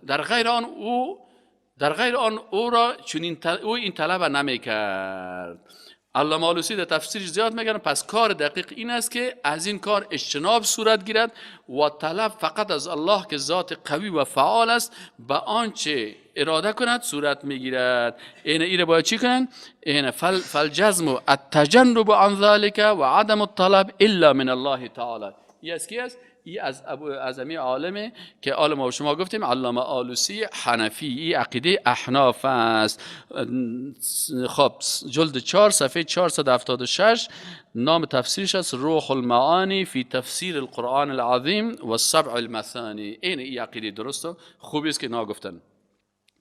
در غیر آن او را چنین او این طلب نمیکرد. علامه آلوسی در تفسیرش زیاد میگن پس کار دقیق این است که از این کار اجتناب صورت گیرد و طلب فقط از الله که ذات قوی و فعال است به آنچه اراده کند صورت میگیرد. این باید چی کنن؟ این فالجزم التجنب عن ذلك و عدم الطلب الا من الله تعالی. این از کی است؟ این از ابو اعظمی عالمه که عالم و شما گفتیم علامه آلوسی حنفی، این عقیده احناف است. خب جلد 4 صفحه 476 نام تفسیرش است روح المعانی فی تفسیر القرآن العظیم و السبع المثانی. این عقیده درست و خوبی است که ناگفتن.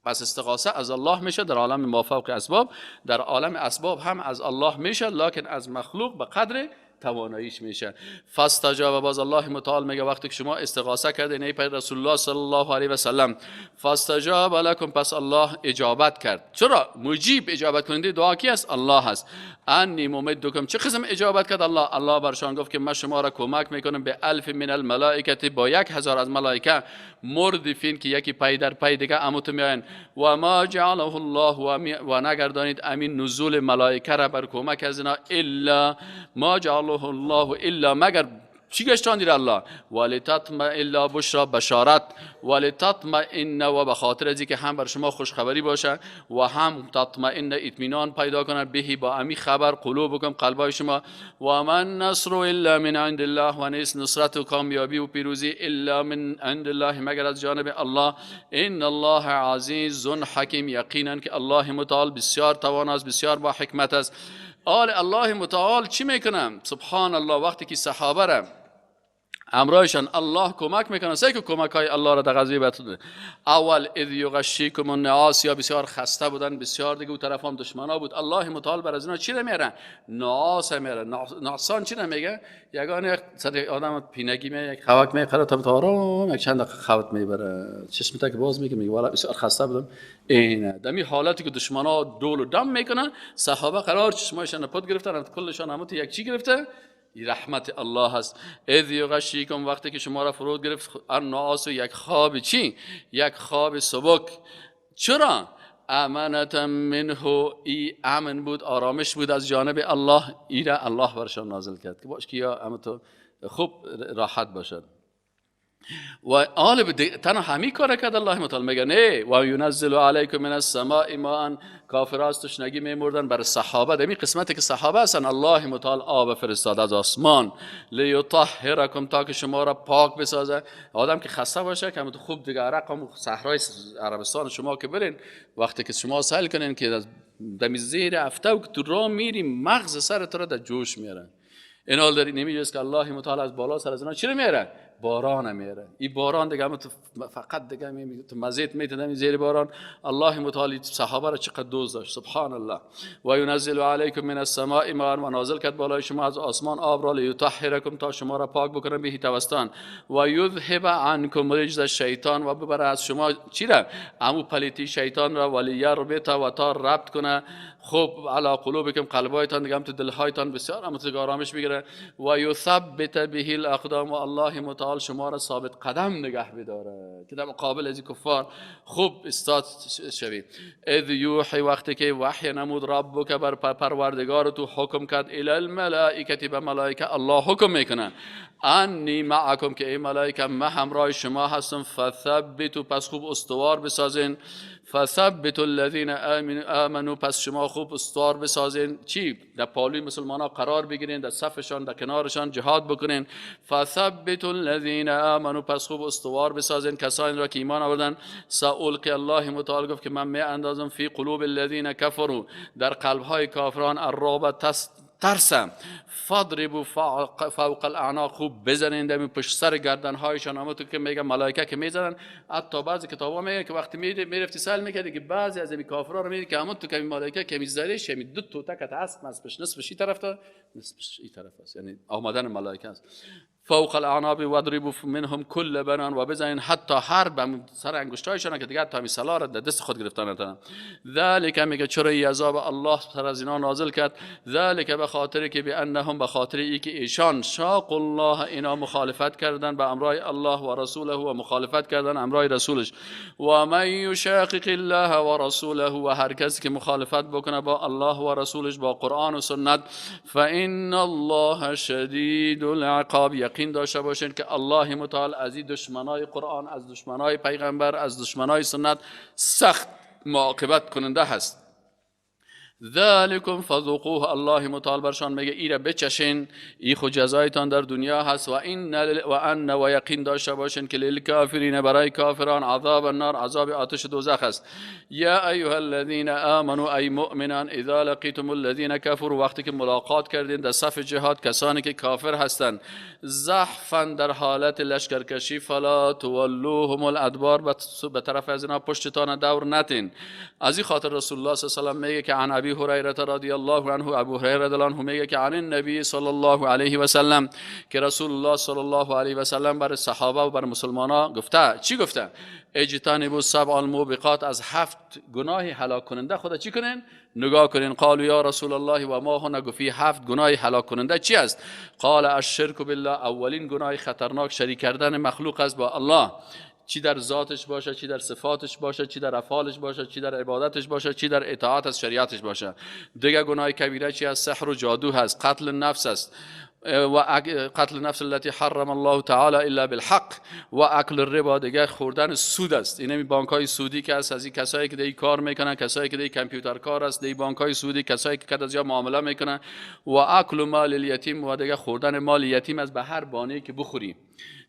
پس استغاثه از الله میشه در عالم مافوق اسباب، در عالم اسباب هم از الله میشه، لکن از مخلوق به قدر تواناییش میشه. فاستجاب، باز الله متعال میگه وقتی که شما استغاثه کردین ای پیامبر رسول الله صلی الله علیه و سلم، فاستجاب لكم، پس الله اجابت کرد. چرا؟ مجیب، اجابت کننده دعا کی است؟ الله هست. انی ممدکم، چه قسم اجابت کرد الله؟ الله برشان گفت که من شما را کمک میکنم به 1000 من الملائکه، با 1000 از ملائکه، مردفین که یکی پای در پای دیگه اموت میاین. و ما جعله الله، و نگردانید امین نزول ملائکه را بر کمک از اینا، الا ما جعله الله، الا مگر چی گشتان دیر الله؟ ولتطمئن، الا بشرا، بشارت، ولتطمئن، و به خاطر از که هم بر شما خوشخبری باشه و هم تطمئن، اطمینان پیدا کنه، بهی، با امی خبر، قلوبکم، قلبای شما. و من نصر الا من عند الله، و نیست نصرت و کامیابی و پیروزی الا من عند الله، مگر از جانب الله. ان الله عزیز حکیم، یقینا که الله متعال بسیار تواناست، بسیار با حکمت است. الله متعال چی میکنم؟ سبحان الله، وقتی که صحابه را امرایشان الله کمک میکنه، سه که کمک های الله را در غزوه بدر، اول اذ یغشیکم النعاس، یا بسیار خسته بودن، بسیار دیگه اون طرف هم دشمنا بود، الله متعال بر از اینا چی میرن؟ نعاس میرن. نعسان چی نمیگه؟ یگانه سر آدم پینگی می یک خوک میخره تا آرام یک چند دقیقه خوت میبره، چشم تک باز میگه والا بسیار خسته بودم. اینه دمی حالتی که دشمنا دول و دم میکنن، صحابه قرار چشمایشان پد گرفتن، کلشان همون یک چی گرفته؟ رحمت الله هست. اذ یغشیکم، وقتی که شما را فرود گرفت النعاس، یک خواب چی؟ یک خواب سبک. چرا؟ امانتا منه، ای امن بود، آرامش بود از جانب الله، ای را الله برشان نازل کرد که باش که یا امن تو خوب راحت باشد. و آل تنها همین کار کرد الله متعال، میگه نه و ينزل علیکم من السماء ماء، کافرها از تشنگی میمردن. بر صحابه دمی قسمتی که صحابه هستن الله متعال آب فرستاد از آسمان، لیطهرکم، تا که شما را پاک بسازه. آدم که خسته باشه که همون خوب دیگه رقم صحرای عربستان شما که برین، وقتی که شما سهل کنین که دمی زیر هفته و که تو راه میری مغز سر تو را در جوش میارن. این حال داری نمیجوز که الله متعال از بالا سر از اینا چی میاره؟ باران میاره. این باران دیگه تو فقط دیگه تو مزید میتونی زیر باران. الله متعال صحابه را چقدر دوست داشت، سبحان الله. و ينزل علیکم من السماء ماء، و نازل کرد بالای شما از آسمان آب را، لیطهرکم، تا شما را پاک بکنه، به توستان، و یذهب عنکم رجز الشیطان، و ببره از شما چی را؟ امو پلیتی شیطان را، ولیربط، و تا ربط کنه خوب علی قلوبکم، قلبایتان دیگه هم تو دلهایتان بسیار هم تو آرامش بگیره. و یثبت به الاقدام، و الله متعال شما را ثابت قدم نگه بداره که در مقابل از کفار خوب استاد شوید. اذ یوحی، وقتی که وحی نمود ربک بر پروردگار تو حکم کرد، الی الملائکه، به ملائکه الله حکم میکنه، انی معکم، که ای ملائکه من همراه شما هستم، فثبتوا، پس خوب استوار بسازین، فثبتوا الذين آمنوا، پس شما خوب استوار بسازین چی؟ در پالوی مسلمانان قرار بگیرین، در صفشان، در کنارشان جهاد بکنین. فثبتوا الذين آمنوا، پس خوب استوار بسازین کسانی را که ایمان آوردن. سألقی، الله متعال گفت که من می اندازم فی قلوب الذين كفروا، در قلبهای کافران، الرعب، ترسم، فضربوا فوق الاعناق، خوب بزنین در پشت سر گردنهایشان. اما تو که میگه ملائکه که میزنن، حتی بعضی کتابا میگه که وقتی میرفتی سال میکردی که بعضی از این کافرها رو میگه که اما تو که ملائکه که میذاریش می دو تا تکت هست، نصفش این طرف تا نصفش این طرف است، یعنی آمدن ملائکه است. فوق الاعناب واضربوا منهم كل بنان، و بزنین حتی هر به سر انگشتایشان که دیگه تا می سلا را در دست خود گرفتن نتونن. ذالک میگه چرا این عذاب الله سر از اینا نازل کرد؟ ذالک به خاطر که بانهم به خاطر ای که ایشان شاق الله اینا مخالفت کردن به امر الله و رسوله و مخالفت کردن امر رسولش. و من یشاقق الله و رسوله، و هر کسی که مخالفت بکنه با الله و رسولش با قرآن و سنت، فان الله شدید العقاب، یقین داشته باشین که الله متعال از این دشمنای قرآن، از دشمنای پیغمبر، از دشمنای سنت سخت معاقبت کننده هست. ذالکم فذوقوه، الله متعال برشان میگه ایره بچشین، ای خود جزایتان در دنیا هست. و ان و یقین داشته باشین که للکافرین، برای کافران، عذاب النار، عذاب آتش دوزخ است. یا ایها الذین آمنوا، ای مؤمنان، اذا لقیتم الذین کفروا، وقتی که ملاقات کردین در صف جهاد کسانی که کافر هستند، زحفا در حالت لشکرکشی، فلا تولوهم الادبار، به طرف از اینا پشتتان دور نتین. از این خاطر رسول الله صلی الله علیه و آله میگه که عن ابی هریره رضی الله عنه، ابو هریره رضی الله عنه میگه که عن النبی صلی الله علیه و سلم، که رسول الله صلی الله علیه و سلم بر صحابه و بر مسلمانان گفته. چی گفته؟ اجتنبوا سبع الموبقات، از 7 گناه هلاک کننده خدا چی کنین؟ نگاه کنین. قالوا یا رسول الله و ما هو، نگفی 7 گناه هلاک کننده چی است؟ قال الشرک بالله، اولین گناه خطرناک شریک کردن مخلوق است با الله، چی در ذاتش باشه، چی در صفاتش باشه، چی در افعالش باشه، چی در عبادتش باشه، چی در اطاعت از شریعتش باشه. دیگه گناه کبیره چی است؟ سحر و جادو هست، قتل النفس است، و قتل النفس التي حرم الله تعالی الا بالحق، و اکل الربا، دیگه خوردن سود است. این بانک‌های سودی که است، از این کسایی که دی کار میکنن، کسایی که دی کامپیوتر کار است، دی بانک‌های سودی، کسایی که کد از یا معامله میکنن. و اکل مال الیتیم، و دیگه خوردن مال یتیم از به هر بانه‌ای که بخوری،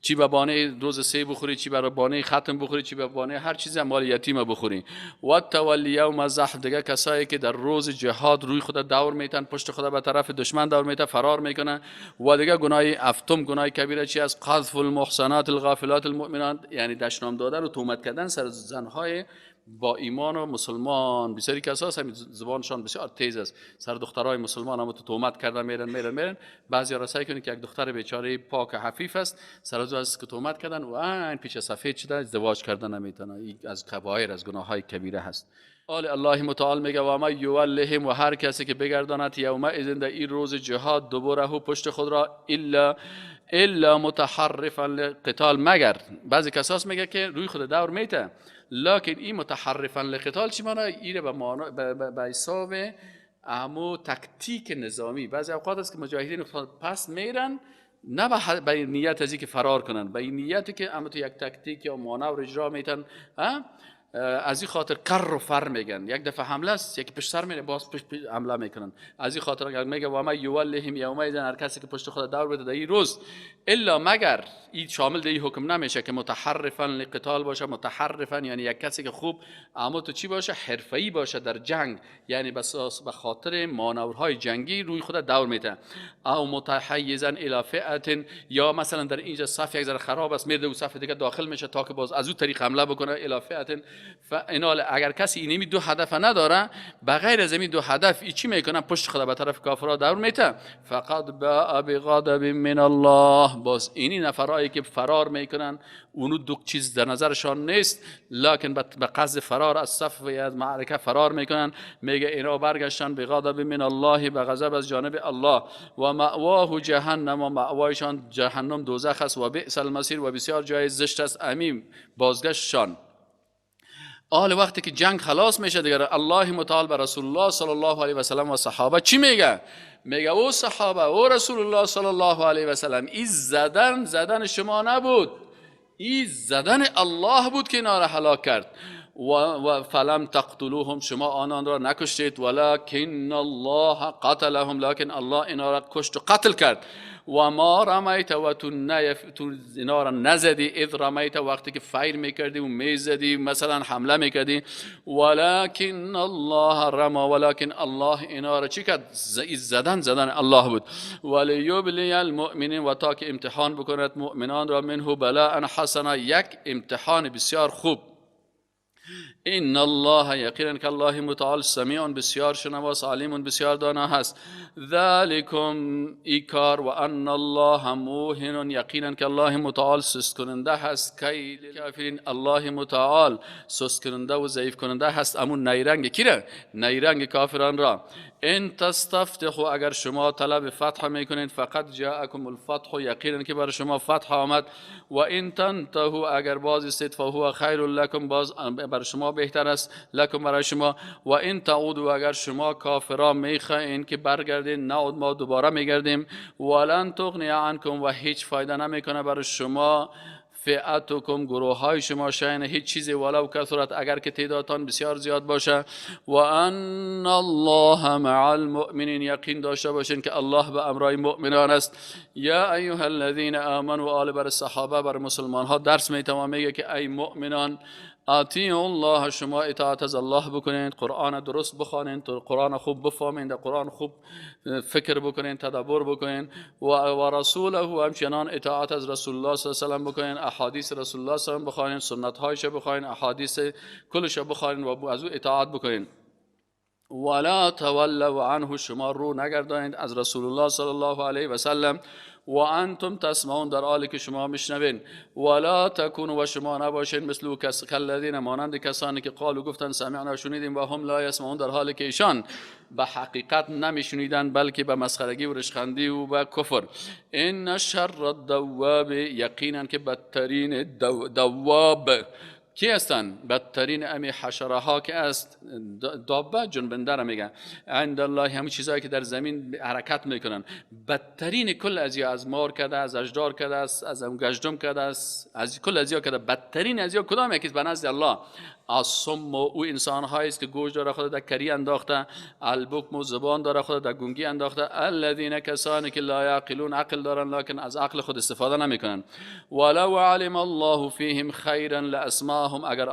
چی به بانه روز 3 بخوری، چی به بانه ختم بخوری، چی به بانه هر چیز مال یتیم بخوری. و تولی یوم الزحف، دیگه کسایی که در روز جهاد روی خود دور میتن، پشت خود به طرف دشمن دور میتن، فرار میکنن. و دیگه گناه افتم، گناه کبیره چی است؟ قذف المحصنات الغافلات المؤمنات، یعنی دشنام دادن و تهمت کردن سر زنهای با ایمان و مسلمان. بسیاری کسا همین زبانشان بسیار تیز است، سر دخترای مسلمان هم تو تهمت کردن میرن. بعضی ها سعی کنن که یک دختر بیچاره پاک حفیف است، سر از که تهمت کردن و این پیش سفید شده، ازدواج کردن نمیتونه. از کبایر، از گناههای کبیره هست. الله متعال میگه و ما یولهم، و هر کسی که بگرداند یوم اذن، در این روز جهاد، دوباره پشت خود را، الا متحرفا للقتال، مگر بعضی کساس میگه که روی خود دور میته، لکن این متحرفا للقتال چی معنی؟ ایره به حساب امو تکتیک نظامی. بعضی اوقات است که مجاهدین پس میرن، نه به نیت از اینکه فرار کنن، به نیتی که اما تو یک تکتیک یا مانور اجرا میتن، از این خاطر کر و فر میگن. یک دفعه حمله است، یک پشت سر میره، باز پشت حمله میکنن. از این خاطر میگه و ما یولهم یومئذ، هر کسی که پشت خود دور بده در این روز، الا مگر، این شامل در این حکم نمیشه که متحرفا للقتال باشه. متحرفا یعنی یک کسی که خوب اما تو چی باشه؟ حرفه‌ای باشه در جنگ، یعنی به خاطر مانورهای جنگی روی خود دور میده. او متحیزا الی فئه، یا مثلا در اینجا صف یک ذره خراب است، میره و صف دیگه داخل میشه تا که باز از اون طریق حمله بکنه. الی فئه، فانال، اگر کسی اینمی 2 هدف نداره، بغیر از این 2 هدف ای چی میکنه؟ پشت خدا به طرف کافرها دور میته. فقط باء بغضب من الله، باز اینی نفرایی که فرار میکنن، اونو 2 چیز در نظرشان نیست، لکن به قصد فرار از صف و از معرکه فرار میکنن. میگه اینا برگشتن بغضب من الله، به غضب از جانب الله. و مأواه جهنم، و مأوایشان جهنم، دوزخ است. و بئس المصیر، و بسیار جای زشت است امیم بازگشتشان. وقتی که جنگ خلاص میشه دیگه، الله متعال به رسول الله صلی الله علیه و سلم و صحابه چی میگه؟ میگه او صحابه، او رسول الله صلی الله علیه و سلم، این زدن شما نبود، این زدن الله بود که اینا را هلاک کرد. و فلم تقتلوهم، شما آنان را نکشتید، ولکن الله قتلهم، لکن الله اینا را کشت و قتل کرد. و ما رمیت، و تو اینا را نزدی، اذ رمیت، وقتی که فیر میکردی و میزدی، مثلا حمله میکردی. ولکن الله رما، ولکن الله اینا را چی کرد؟ زدن الله بود. ولیبلی المؤمنین، و تا که امتحان بکند مؤمنان را، منه بلاء حسنا، یک امتحان بسیار خوب. این الله یقینا که الله متعال سمیع بسیار شنواس علیم بسیار دانا هست. ذالکم ایکار و ان الله موهن یقینا که الله متعال سست کننده هست کیل کافرین. الله متعال سست کننده و ضعیف کننده هست امون نیرنگ کیره؟ نیرنگ کافران را. ان تستفتحوا اگر شما طلب فتح میکنید فقط جاءکم الفتح یقینا که بر شما فتح آمد. و ان تنتهوا اگر باز استید فهو خیر لکم باز بر شما بهتر است لکم برای شما. و ان تعودوا اگر شما کافران میخواین که برگردین نعود ما دوباره میگردیم. ولن تغنی عنکم و هیچ فایده نمیکنه برای شما فئتکم گروه های شما شاین هیچ چیزی ولو کثرت اگر که تعدادتان بسیار زیاد باشه. و ان الله مع المؤمنین یقین داشته باشین که الله به امرای مؤمنان است. یا ایها الذین آمنوا آل بر صحابه بر مسلمان ها درس میتوان میگه که ای مؤمنان اطیعوا الله شما اطاعت از الله بکنید، قرآن درست بخوانید، قرآن خوب بفهمید، قرآن خوب فکر بکنید، تدبر بکنید و رسوله و همچنان اطاعت از رسول الله صلی الله علیه و سلم بکنید، احادیث رسول الله صلی الله علیه و سلم بخوانید، سنت هایش بخوانید، احادیث کلش بخوانید و از او اطاعت بکنید. ولا تولوا عنه شما رو نگردانید از رسول الله صلی الله علیه و سلم و انتم تسمعون در حالی که شما میشنوین. ولا تکونوا و شما نباشین مثل کالذین مانند کسانی که قالوا گفتن سمعنا شنیدیم و هم لا یسمعون در حالی که ایشان به حقیقت نمیشنیدن بلکه به مسخرگی و رشخندی و به کفر. ان شر الدواب یقینا که بدترین دواب کی هستن؟ بدترین امی حشره ها که است دابه جنبنده را میگن عند الله همین چیزایی که در زمین حرکت میکنن. بدترین کل ازیا از مار کده از اژدار کده است از گژدم کده است از کل ازیا کده بدترین ازیا کدام یکی به نزد الله؟ الصم او انسان هایی است که گوش داره خود در کری انداخته، البکم و زبان داره خود در گونگی انداخته، الذین کسانی که لا یعقلون عقل دارن لکن از عقل خود استفاده نمیکنن. ولو علم الله فیهم خیرا لاسمعهم اگر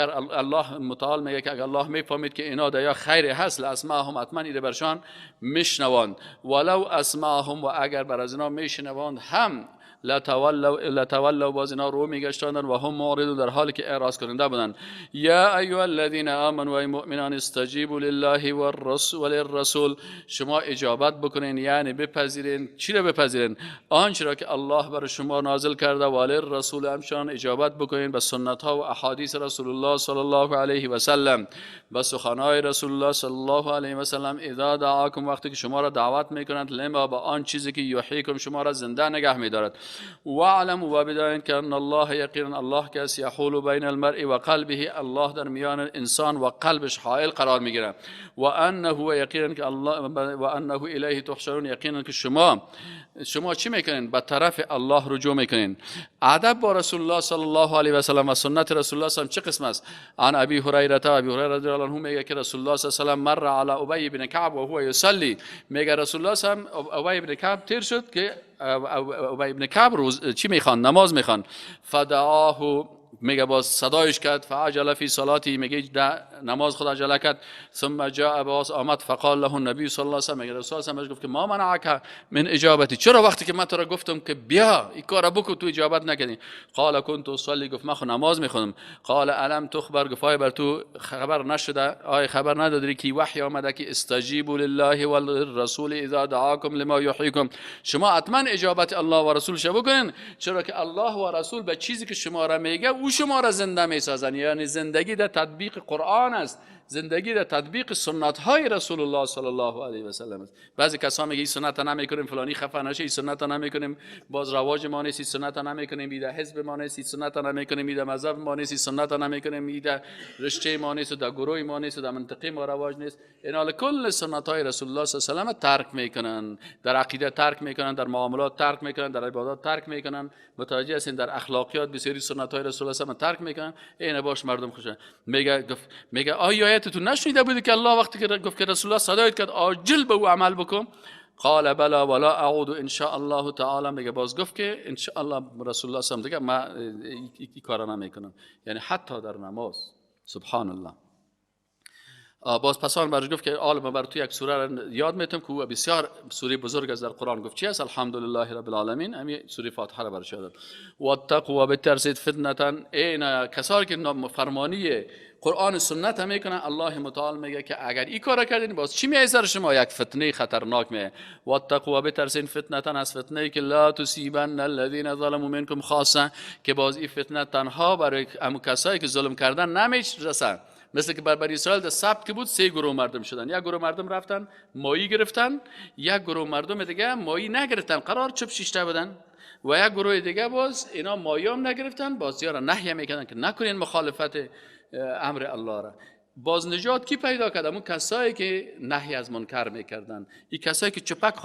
الله متعال میگه که اگر الله میفهمید که اینا دیا خیر هست لاسمعهم حتما ایده برشان میشنواند. ولو اسمعهم و اگر بر از اینا میشنواند هم لتولوا باز اینا رو میگشتاندن و هم معرضون در حالی که اعراض کننده بودن. یا ایها الذین آمنوا ای مؤمنان استجیبوا لله والرسول شما اجابت بکنین یعنی بپذیرین. چی را بپذیرین؟ آنچه را که الله بر شما نازل کرده و الرسول همچنان اجابت بکنین به سنت ها و احادیث رسول الله صلی الله علیه و سلم به سخنهای رسول الله صلی الله علیه و سلم. اذا دعاکم وقتی که شما را دعوت میکنند لما به آن چیزی که یحییکم شما را زنده نگه میدارد. واعلم و بدانید که ان الله یقینا الله کسی یحول بین المرء و قلبه الله در میان انسان و قلبش حائل قرار میگیره. و انه یقینا که الله و انه الیه تحشرون یقینا که شما چی میکنین؟ به طرف الله رجوع میکنین. ادب با رسول الله صلی الله علیه و سلم و سنت رسول الله صلی الله علیه و سلم چه قسم است؟ عن ابی هریره رضی الله عنه میگه که رسول الله صلی الله علیه و سلم مر علی ابی بن کعب و هو یصلی. میگه رسول الله صلی الله علیه و سلم ابی بن کعب تیر شد که ابی بن کعب روز چی میخوان؟ نماز میخوان. فدعاه میگه باز صدایش کرد فعجل فی صلاتی میگه نماز خود عجله کرد. ثم جاء باز آمد فقال له النبی صلی الله علیه و سلم میگه رسول الله گفت که ما منعک من اجابتی چرا وقتی که من تو را گفتم که بیا این کارو بکن تو اجابت نکردی؟ قال كنت اصلي گفت من نماز میخونم. قال الم تخبر گفت بر تو خبر نشده آیا خبر ندادی که وحی آمده که استجیبوا لله والرسول اذا دعاکم لما یحییکم شما حتما اجابت الله و رسولش بکنین چرا که الله و رسول به چیزی که شما را میگه او شما را زنده میسازن. یعنی زندگی در تطبیق قرآن است، زندگی در تطبیق سنت های رسول الله صلی الله علیه و سلم است. بعضی کسا میگه این سنت نمیکنیم فلانی خفه نشه، این سنت نمیکنیم باز رواج ما نیست، این سنت نمیکنیم ایده حزب ما نیست، این سنت نمیکنیم ایده مذهب ما نیست، این سنت نمیکنیم ایده رشته ما نیست و در گروه ما نیست و در منطقه ما رواج نیست. اینا کل سنت های رسول الله صلی الله علیه و سلم ترک میکنن، در عقیده ترک میکنن، در معاملات ترک میکنن، در عبادات ترک میکنن. متوجه هستین در اخلاقیات بسیاری سنت های رسول الله صلی الله علیه و سلم ترک میکنن. این باش مردم خوشن. میگه آیا آیتتون نشنیده بودی که الله وقتی که گفت که رسول الله صدایت کرد عاجل به او عمل بکن؟ قال بلا ولا اعود ان شاء الله تعالی. میگه باز گفت که ان شاء الله رسول الله صلی الله علیه و سلم ما این کارا نمیکنم، یعنی حتی در نماز. سبحان الله. باز پسان برش گفت که آل بر تو یک سوره را یاد میتم که او بسیار سوره بزرگ از در قرآن گفت چی است؟ الحمدلله رب العالمین. همین سوره فاتحه را برش داد. واتقوا بترسید فتنه، این کسانی که فرمانی قرآن و سنت هم میکنن، الله متعال میگه که اگر این کار کردین باز چی میای سر شما؟ یک فتنه خطرناک میه. واتقوا بترسین فتنه، از فتنه که لا تصیبن الذین ظلموا منکم خاصه، که باز این فتنه تنها برای ام کسایی که ظلم کردن نمیرسن. مثل که بر بنی اسرائیل در سبت که بود 3 گروه مردم شدن. یک گروه مردم رفتن ماهی گرفتن، یک گروه مردم دیگه ماهی نگرفتن، قرار چوب شیشته بدن، و یک گروه دیگه باز اینا ماهی هم نگرفتن، باز یارا نهی میکردن که نکنین مخالفت امر الله را. باز نجات کی پیدا کرد؟ اون کسایی که نهی از منکر میکردن، این کسایی که چپک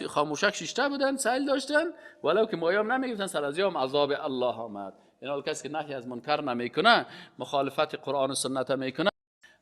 خاموشک شیشته بودن، سهل داشتن، ولو که ماهی هم نمیگرفتن، سر از یوم عذاب الله آمد. این کسی که نهی از منکر نمیکنه، مخالفت قرآن و سنت میکنه،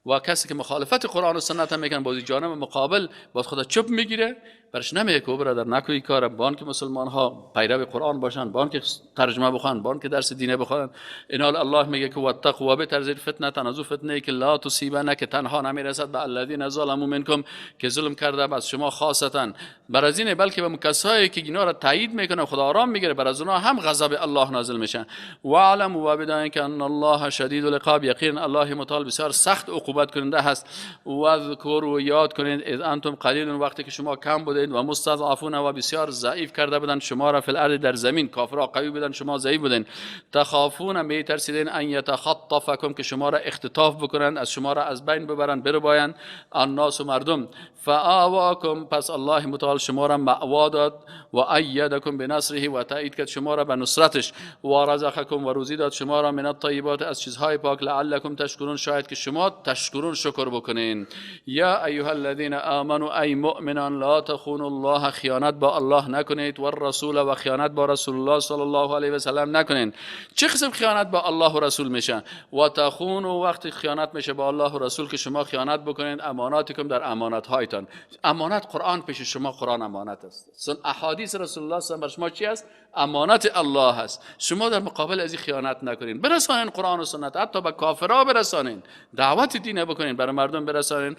و کسی که مخالفت قرآن و سنت میکنه، بازی جانب مقابل باز خدا چپ میگیره، برش نمیگه که برادر نکنی کار. بان که مسلمان ها پیرو قرآن باشن، بان که ترجمه بخوان، بان که درس دینه بخوان، اینا الله میگه که واتقوا بترزید فتنه، تنازو فتنه که لا تصیبن، که تنها نمیرسد به الذین ظلموا منکم، که ظلم کرده از شما خاصتا. بر از اینه بلکه به کسایی که اینا را تایید میکنه خدا آرام میگیره، بر از اونها هم غضب الله نازل میشه. واعلموا و بدانید که ان الله شدید العقاب، یقینا الله متعال بسیار سخت عقوبت کننده هست. و اذکروا و یاد کنید اذ انتم قلیل، وقتی که شما کم بودید، و مستضعفون، و بسیار ضعیف کرده بودن شما را، فی الارض در زمین، کافرها قوی بودن شما ضعیف بودین. تخافون، میترسیدین، ان یتخطفکم، که شما را اختطاف بکنند، از شما را از بین ببرند بربایند، الناس، مردم. فآواکم، پس الله متعال شما را مأوا داد، و ایدکم بنصره، و تایید کرد شما را به نصرتش، و رزقکم، و روزی داد شما را من الطیبات، از چیزهای پاک، لعلکم تشکرون، شاید که شما تشکرون، شکر بکنین. یا ایها الذین آمنوا، ای مؤمنان، لا تخونوا الله، خیانت با الله نکنید، و الرسول، و خیانت با رسول الله صلی الله علیه و سلم نکنید. چه قسم خیانت با الله و رسول میشه؟ و تخونوا، وقتی خیانت میشه با الله و رسول که شما خیانت بکنید اماناتکم، در امانت هایتان. امانت قرآن پیش شما، قرآن امانت است. احادیث رسول الله صلی الله علیه و شما چی است؟ امانت الله است. شما در مقابل از این خیانت نکنین، برسانین قرآن و سنت، حتی به کافرها برسانین، دعوت دین بکنین، برای مردم برسانین.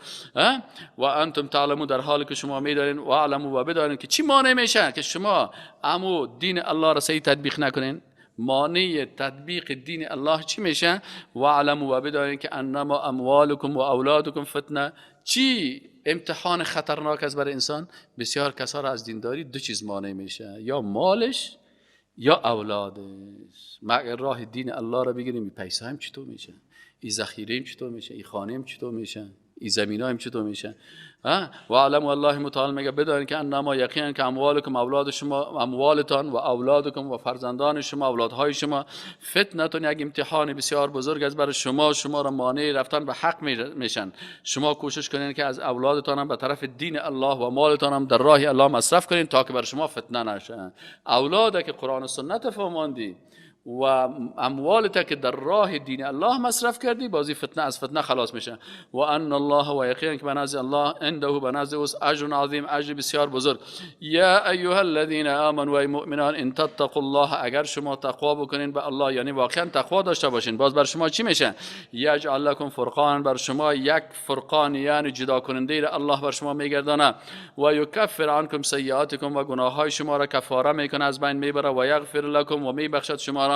و انتم تعلمون، در حالی که شما میدانین، و علموا، و بدانین که چی مانع میشه که شما امو دین الله را صحیح تطبیق نکنین. مانع تطبیق دین الله چی میشه؟ و علموا، و بدانین که انما اموالکم و اولادکم فتنه. چی امتحان خطرناک است برای انسان؟ بسیار کسا را از دینداری 2 چیز مانع میشه، یا مالش یا اولادش. ما اگر راه دین الله را بگیریم، پیسه هم چطور میشه، این ذخیره هم چطور میشه، این خانه هم چطور میشه، این زمین هم چطور میشه. و علم الله متعال میگه بدانید که انما یقینا که اموالکم، اولاد شما، اموالتان، و اولادکم، و فرزندان شما، اولادهای شما، فتنتون، یک امتحان بسیار بزرگ است برای شما. شما را مانع رفتن به حق میشن. شما کوشش کنین که از اولادتان هم به طرف دین الله و مالتان هم در راه الله مصرف کنین، تا که بر شما فتنه نشه. اولاد که قرآن و سنت فرماندی، و اموالت که در راه دین الله مصرف کردی، بازی فتنه از فتنه خلاص میشه. و ان الله، و یقینا که بنزد الله، عنده، بنزد اوست، اجر عظیم، اجر بسیار بزرگ. یا ایها الذین آمنوا، ای مؤمنان، ان تتقوا الله، اگر شما تقوا بکنین به الله، یعنی واقعا تقوا داشته باشین، باز بر شما چی میشه؟ یجعل لكم فرقانا، بر شما یک فرقان، یعنی جدا کننده را الله بر شما میگردانه. و یکفر عنکم سیئاتکم، و گناههای شما را کفاره میکنه، از بین میبره. و یغفر لكم، و میبخشد شما را.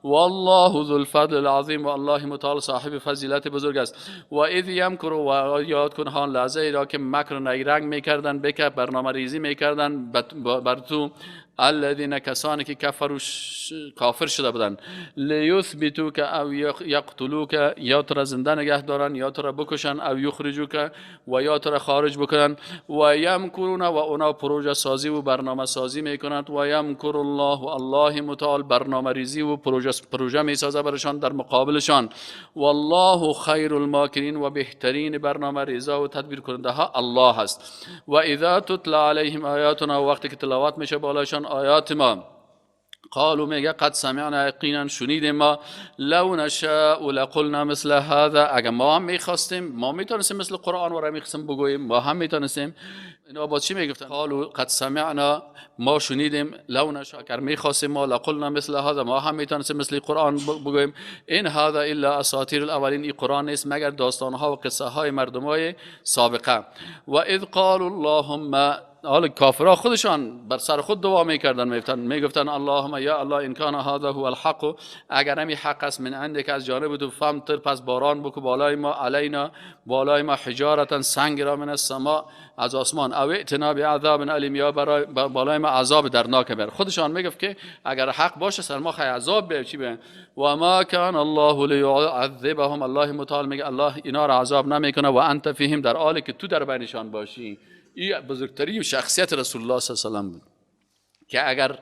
والله ذو الفضل العظیم، و الله متعال صاحب فضیلت بزرگ است. و اذ یمکروا، و یاد کن آن لحظه را که مکر نیرنگ میکردن، بکه برنامه ریزی میکردن بر تو، الذین، کسانی که کافر شده بودند، لیثبتوک او یقتلوک، یا تو را زنده نگه دارن، یا تو را بکشن، او یخرجوک، و یا تو را خارج بکنن. و یمکرون، و اونا پروژه سازی و برنامه سازی میکنند. و یمکر الله، و الله متعال برنامه ریزی و پروژه میسازه برشان در مقابلشان. والله خیر الماکرین، و بهترین برنامه ریزا و تدبیر کننده ها الله هست. و اذا تتلی علیهم آیاتنا، وقتی که تلاوت میشه بالاشان آیات ما، قالوا میگه قد سمعنا یقینا شنیدیم ما لو نشاء لقلنا مثل هذا، اگر ما هم میخواستیم ما میتونستیم مثل قرآن و رمیخسم بگوییم، ما هم میتونستیم. اینا با چی میگفتن؟ قالوا قد سمعنا، ما شنیدیم، لو نشاء اگر میخواستیم ما لقلنا مثل هذا، ما هم میتونستیم مثل قرآن بگوییم. این هذا الا اساطیر الاولین، این قرآن نیست مگر داستانها و قصه های مردمای سابقه. و اذ قالوا اللهم، حال کافرها خودشان بر سر خود دعا میکردن، میگفتن اللهم یا الله ان کان هذا هو الحق، اگر همی حق است من عندك از جانب تو، فامطر پس باران بکو بالای ما، علینا بالای ما، حجارتا سنگ را من السماء از آسمان، او ائتنا بعذاب الیم، یا بالای ما عذاب درناک بر. خودشان میگفت که اگر حق باشه سر ما خی عذاب به چی به. و ما کان الله لیعذبهم، الله متعال میگه الله اینا را عذاب نمیکنه و انت فیهم، در حالی که تو در بینشان باشی. این بزرگترین شخصیت رسول الله صلی الله علیه و آله بود که اگر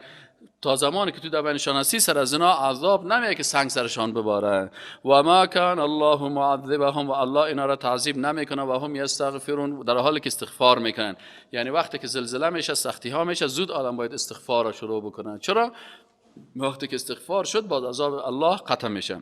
تا زمانی که تو در بینشان هستی سر از اینا عذاب نمیه که سنگ سرشان بباره. و ما کان الله معذبهم، و الله اینا را تعذیب نمیکنه و هم یستغفرون، در حالی که استغفار میکنن. یعنی وقتی که زلزله میشه، سختی ها میشه، زود آدم باید استغفار را شروع بکنه. چرا؟ وقتی که استغفار شد باز عذاب الله قطع میشه.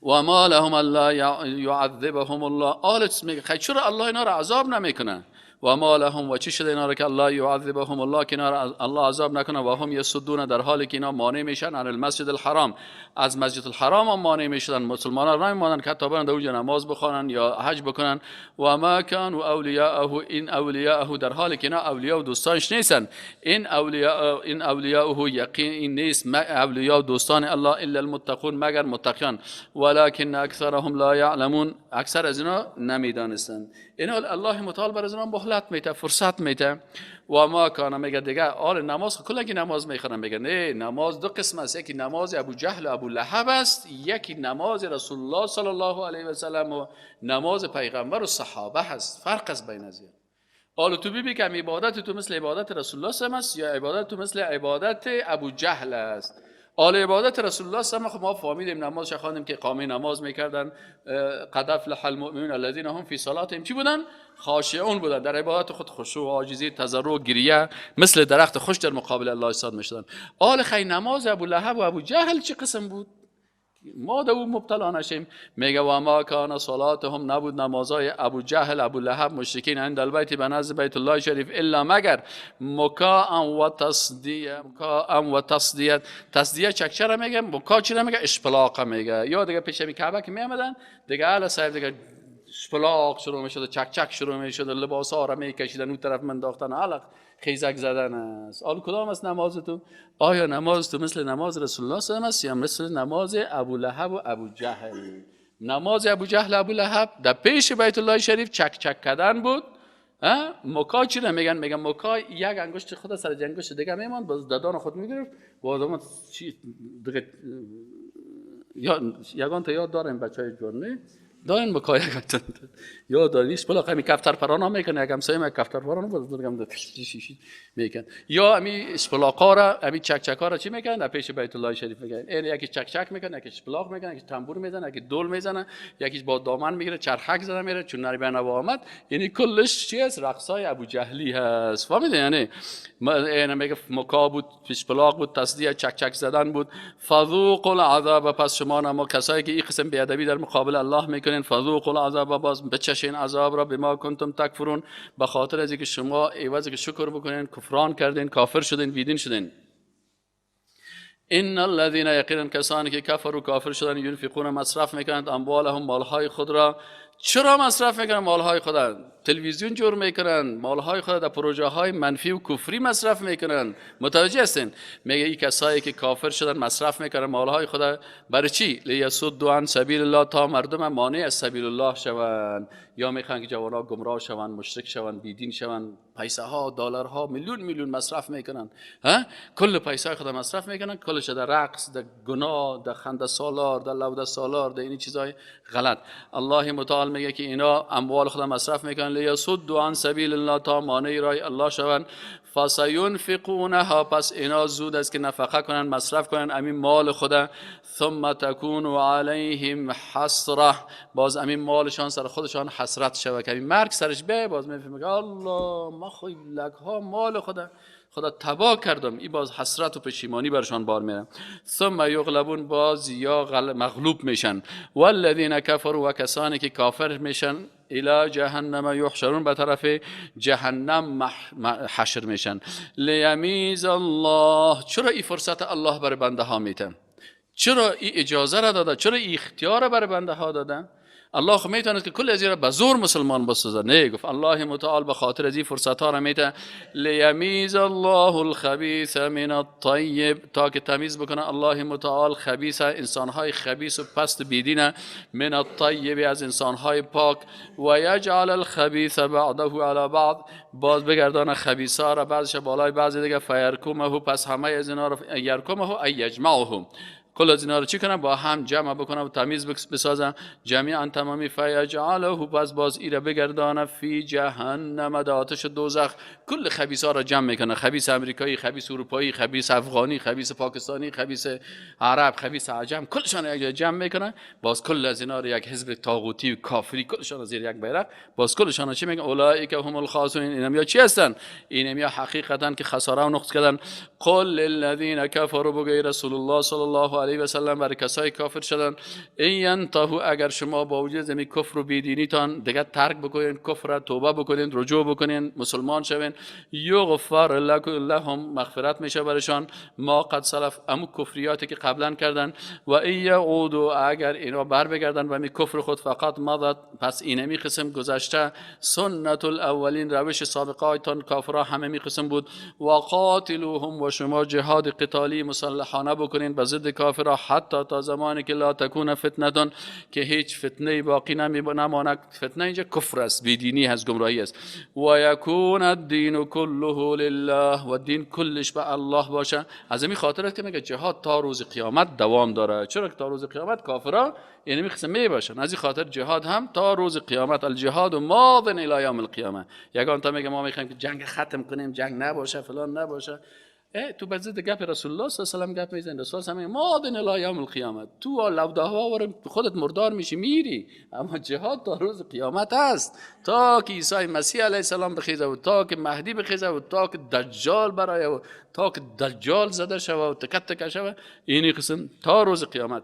و ما لهم الا يعذبهم الله، آلت میگه خیلی چرا الله اینا را عذاب نمیکنه؟ و ما لهم، و چی شده اینا را که الله يعذبهم الله، که اینا را الله عذاب نکنه، و هم یصدون، در حالی که اینا مانع میشن عن المسجد الحرام، از مسجد الحرام هم مانع میشدن. مسلمانان را نمیمانن که حتی برن در اونجا نماز بخونن یا حج بکنن. و ما كانوا اولیاءه، این اولیاءه، در حالی که اینا اولیاء و دوستانش نیستن. این اولیاءه یقین این نیست اولیاء و دوستان الله الا المتقون، مگر متقیان. ولكن اکثرهم لا يعلمون، اکثر از اینا نمیدانستن. اینا الله متعال بر از اینا مهلت میده، فرصت میده. و ما کان، میگه دیگه آل نماز کلگی نماز میخونن، میگه نه نماز دو قسم است، یکی نماز ابو جهل و ابو لهب است، یکی نماز رسول الله صلی الله علیه و سلم و نماز پیغمبر و صحابه هست. فرق است بین از این. حالا تو ببین که عبادت تو مثل عبادت رسول الله صلی الله علیه و سلم یا عبادت تو مثل عبادت ابو جهل است. آل عبادت رسول الله صلی الله علیه و ما فهمیدیم نمازش خواندیم که قامه نماز میکردن. قد افلح المؤمنون الذين هم فی صلاتهم چی بودن؟ خاشعون بودن، در عبادت خود خشوع و عاجزی، تضرع و گریه، مثل درخت خوش در مقابل الله ایستاد میشدن. آل خی نماز ابو لهب و ابو جهل چه قسم بود؟ ما در اون مبتلا نشیم. میگه و ما کان صلاتهم، نبود نمازای ابو جهل ابو لهب مشرکین عند البیت، به نزد بیت الله شریف، الا مگر مکاء و تصدیه. مکاء و تصدیه، تصدیه چکچره میگه، مکاء چی میگه؟ اشپلاق میگه. یا دیگه پیش کعبه که میامدن دیگه اهل صاحب دیگه اشپلاق شروع میشد، چک چک شروع میشد، لباس ها را میکشیدن اون طرف منداختن، علق خیزک زدن است. حالا کدام است نماز تو؟ آیا نماز تو مثل نماز رسول الله صلی الله علیه و آله یا مثل نماز ابو لهب و ابو جهل؟ نماز ابو جهل ابو لهب در پیش بیت الله شریف چک چک کردن بود. مکا چی میگن؟ میگن مکا یک انگشت خود سر انگشت دیگه میمان، باز ددان خود میگرفت باز چی دیگه. یا یگان تا یاد داریم بچهای جوانی دارین مکای گفتن یا دانیش بالا قمی کفتر پران میکنه، یکم سایم کفتر پران باز درگم شیشی میکن، یا امی اسپلاقا را امی چک چکا را چی میکنن در پیش بیت الله شریف میگن. این یکی چک چک میکنه، یکی اسپلاق میکنه، یکی تنبور میزنه، یکی دول میزنه، یکی با دامن میگیره چرخک زده میره چون نری به نوا آمد. یعنی کلش چی است؟ رقصای ابو جهلی هست. فهمیدین؟ یعنی این میگه مکا بود، اسپلاق بود، تصدیه چک چک زدن بود. فذوقوا العذاب، پس شما نما کسایی که این قسم بی ادبی در مقابل الله میکنین، فذوقوا العذاب، باز بچشین عذاب را، بما کنتم تکفرون، به خاطر از اینکه شما عوض که شکر بکنین کفران کردین، کافر شدین، بیدین شدین. ان الذين یقینا کسانی که کفروا کافر شدن، ينفقون مصرف میکنند اموالهم مالهای خود را. چرا مصرف میکنن مالهای خود؟ تلویزیون جور میکنن، مالهای خود در پروژه های منفی و کفری مصرف میکنن. متوجه هستین؟ میگه این کسایی که کافر شدن مصرف میکنن مالهای خود برای چی؟ لیصدوا عن سبیل الله، تا مردم مانع از سبیل الله شوند، یا میخوان که جوانا گمراه شوند، مشرک شوند، بیدین شوند. پیسه ها، دلارها، میلیون میلیون مصرف میکنن. کل پیسه خود مصرف میکنن، کلش در رقص، در گناه، در خنده سالار، در لوده سالار، در این چیزای غلط. الله متعال میگه که اینا اموال خود مصرف میکنن لیصدوا عن سبیل الله، تا مانع راه الله شوند. فسینفقونها، پس اینا زود است که نفقه کنن، مصرف کنن امین مال خود. ثم تكون علیهم حسره، باز امین مالشان سر خودشان حسرت شود که مرگ سرش به، باز میفهمه الله ما خوی لک ها مال خود خدا تباه کردم. این باز حسرت و پشیمانی برشان بار میره. ثم یغلبون، باز یا مغلوب میشن. والذین کفروا، و کسانی که کافر میشن، الى جهنم یحشرون، به طرف جهنم حشر میشن. لیمیز الله، چرا این فرصت الله برای بنده ها میده؟ چرا این اجازه را داده؟ چرا این اختیار را برای بنده ها داده؟ الله خب میتونه که کل از این را به زور مسلمان بسازه. نه، گفت الله متعال به خاطر از این فرصت ها را میده. لیمیز الله الخبیث من الطیب، تا که تمیز بکنه الله متعال خبیث، انسان های خبیث و پست بیدینه، من الطیب، از انسان های پاک، و یجعل الخبیث بعضه علی بعض، باز بگردانه خبیثا را بعضش بالای بعض دیگه، فیرکمه، پس همه از اینا را یرکمه ای یجمعهم، کل از اینا رو چی کنم؟ با هم جمع بکنم و تمیز بسازم، جمیعا تمامی، فیجعله، پس باز ایره بگردانه، فی جهنم، در آتش دوزخ. کل خبیثا را جمع میکنه، خبیث امریکایی، خبیث اروپایی، خبیث افغانی، خبیث پاکستانی، خبیث عرب، خبیث عجم، کلشان یک جمع میکنه. باز کل از اینا رو یک حزب طاغوتی و کافری، کلشان زیر یک بیرق، باز کلشان چی میگن؟ اولئک هم الخاسرون، اینم چی هستن؟ اینم یا حقیقتا که خساره و نقص کردن. قل للذین کفروا، بگوی رسول الله صلی الله علیه و سلم برای کسای کافر شدن، این ینتهوا، اگر شما با وجود زمین کفر و بیدینیتان دیگه ترک بکنین کفر، توبه بکنین، رجوع بکنین، مسلمان شوین، یغفر لهم، مغفرت میشه برشان، ما قد سلف، امو کفریاتی که قبلا کردن، و این یعودوا، اگر اینا بر بگردن و می کفر خود، فقط مضت، پس اینمی قسم گذشته، سنت الاولین، روش سابقایتان کافرها همه می قسم بود. و قاتلوهم، و شما جهاد قتالی مسلحانه بکنین به ضد کافرها، حتی تا زمانی که لا تکون فتنه، که هیچ فتنه باقی نماند. فتنه اینجا کفر است، بیدینی هست، گمراهی است. و یکون الدین کله لله، و دین کلش به الله باشه. از این خاطر است که میگه جهاد تا روز قیامت دوام داره. چرا که تا روز قیامت کافرها یعنی میخسم باشن، از این خاطر جهاد هم تا روز قیامت. الجهاد ماض الی یوم القیامه. یگان تا میگه ما میخوایم که جنگ ختم کنیم، جنگ نباشه، فلان نباشه، تو به ضد گپ رسول الله صلی الله علیه و سلم گپ میزنی. رسول الله میگه ماض الی یوم القیامه، تو لوده‌ها ور خودت مردار میشی میری، اما جهاد تا روز قیامت است، تا که عیسی مسیح علیه السلام بخیزه و تا که مهدی بخیزه و تا که دجال برای و تا که دجال زده شوه و تکت تک شوه، اینی قسم تا روز قیامت.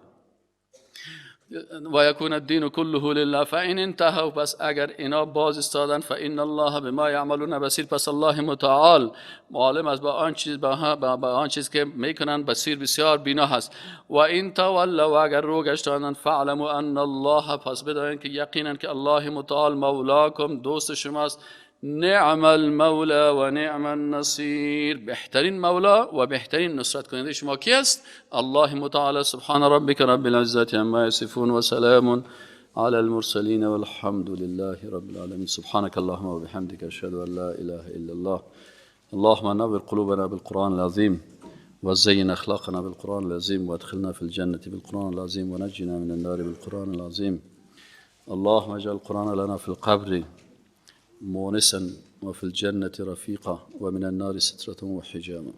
و یکون الدین کله لله، فان انتهوا، پس اگر اینا باز استادن، فان الله بما یعملون بصیر، پس الله متعال عالم از با آن چیز که میکنن بصیر، بسیار بینا هست. و ان تولوا، و اگر رو گشتانند، فاعلموا ان الله، پس بدانید که یقینا که الله متعال مولاکم، دوست شماست، نعم المولا و نعم النصیر، بهترین مولا و بهترین نصرت کننده شما کی است؟ الله متعال. سبحان ربک رب العزة عما یصفون و سلام على المرسلين والحمد لله رب العالمين. سبحانك اللهم وبحمدك اشهد ان لا اله الا الله. اللهم نور قلوبنا بالقرآن العظيم، وزين اخلاقنا بالقرآن العظيم، وادخلنا في الجنة بالقرآن العظيم، ونجنا من النار بالقرآن العظيم. اللهم اجعل القرآن لنا في القبر مونسا، وفي الجنة رفيقا، ومن النار سترة وحجاما.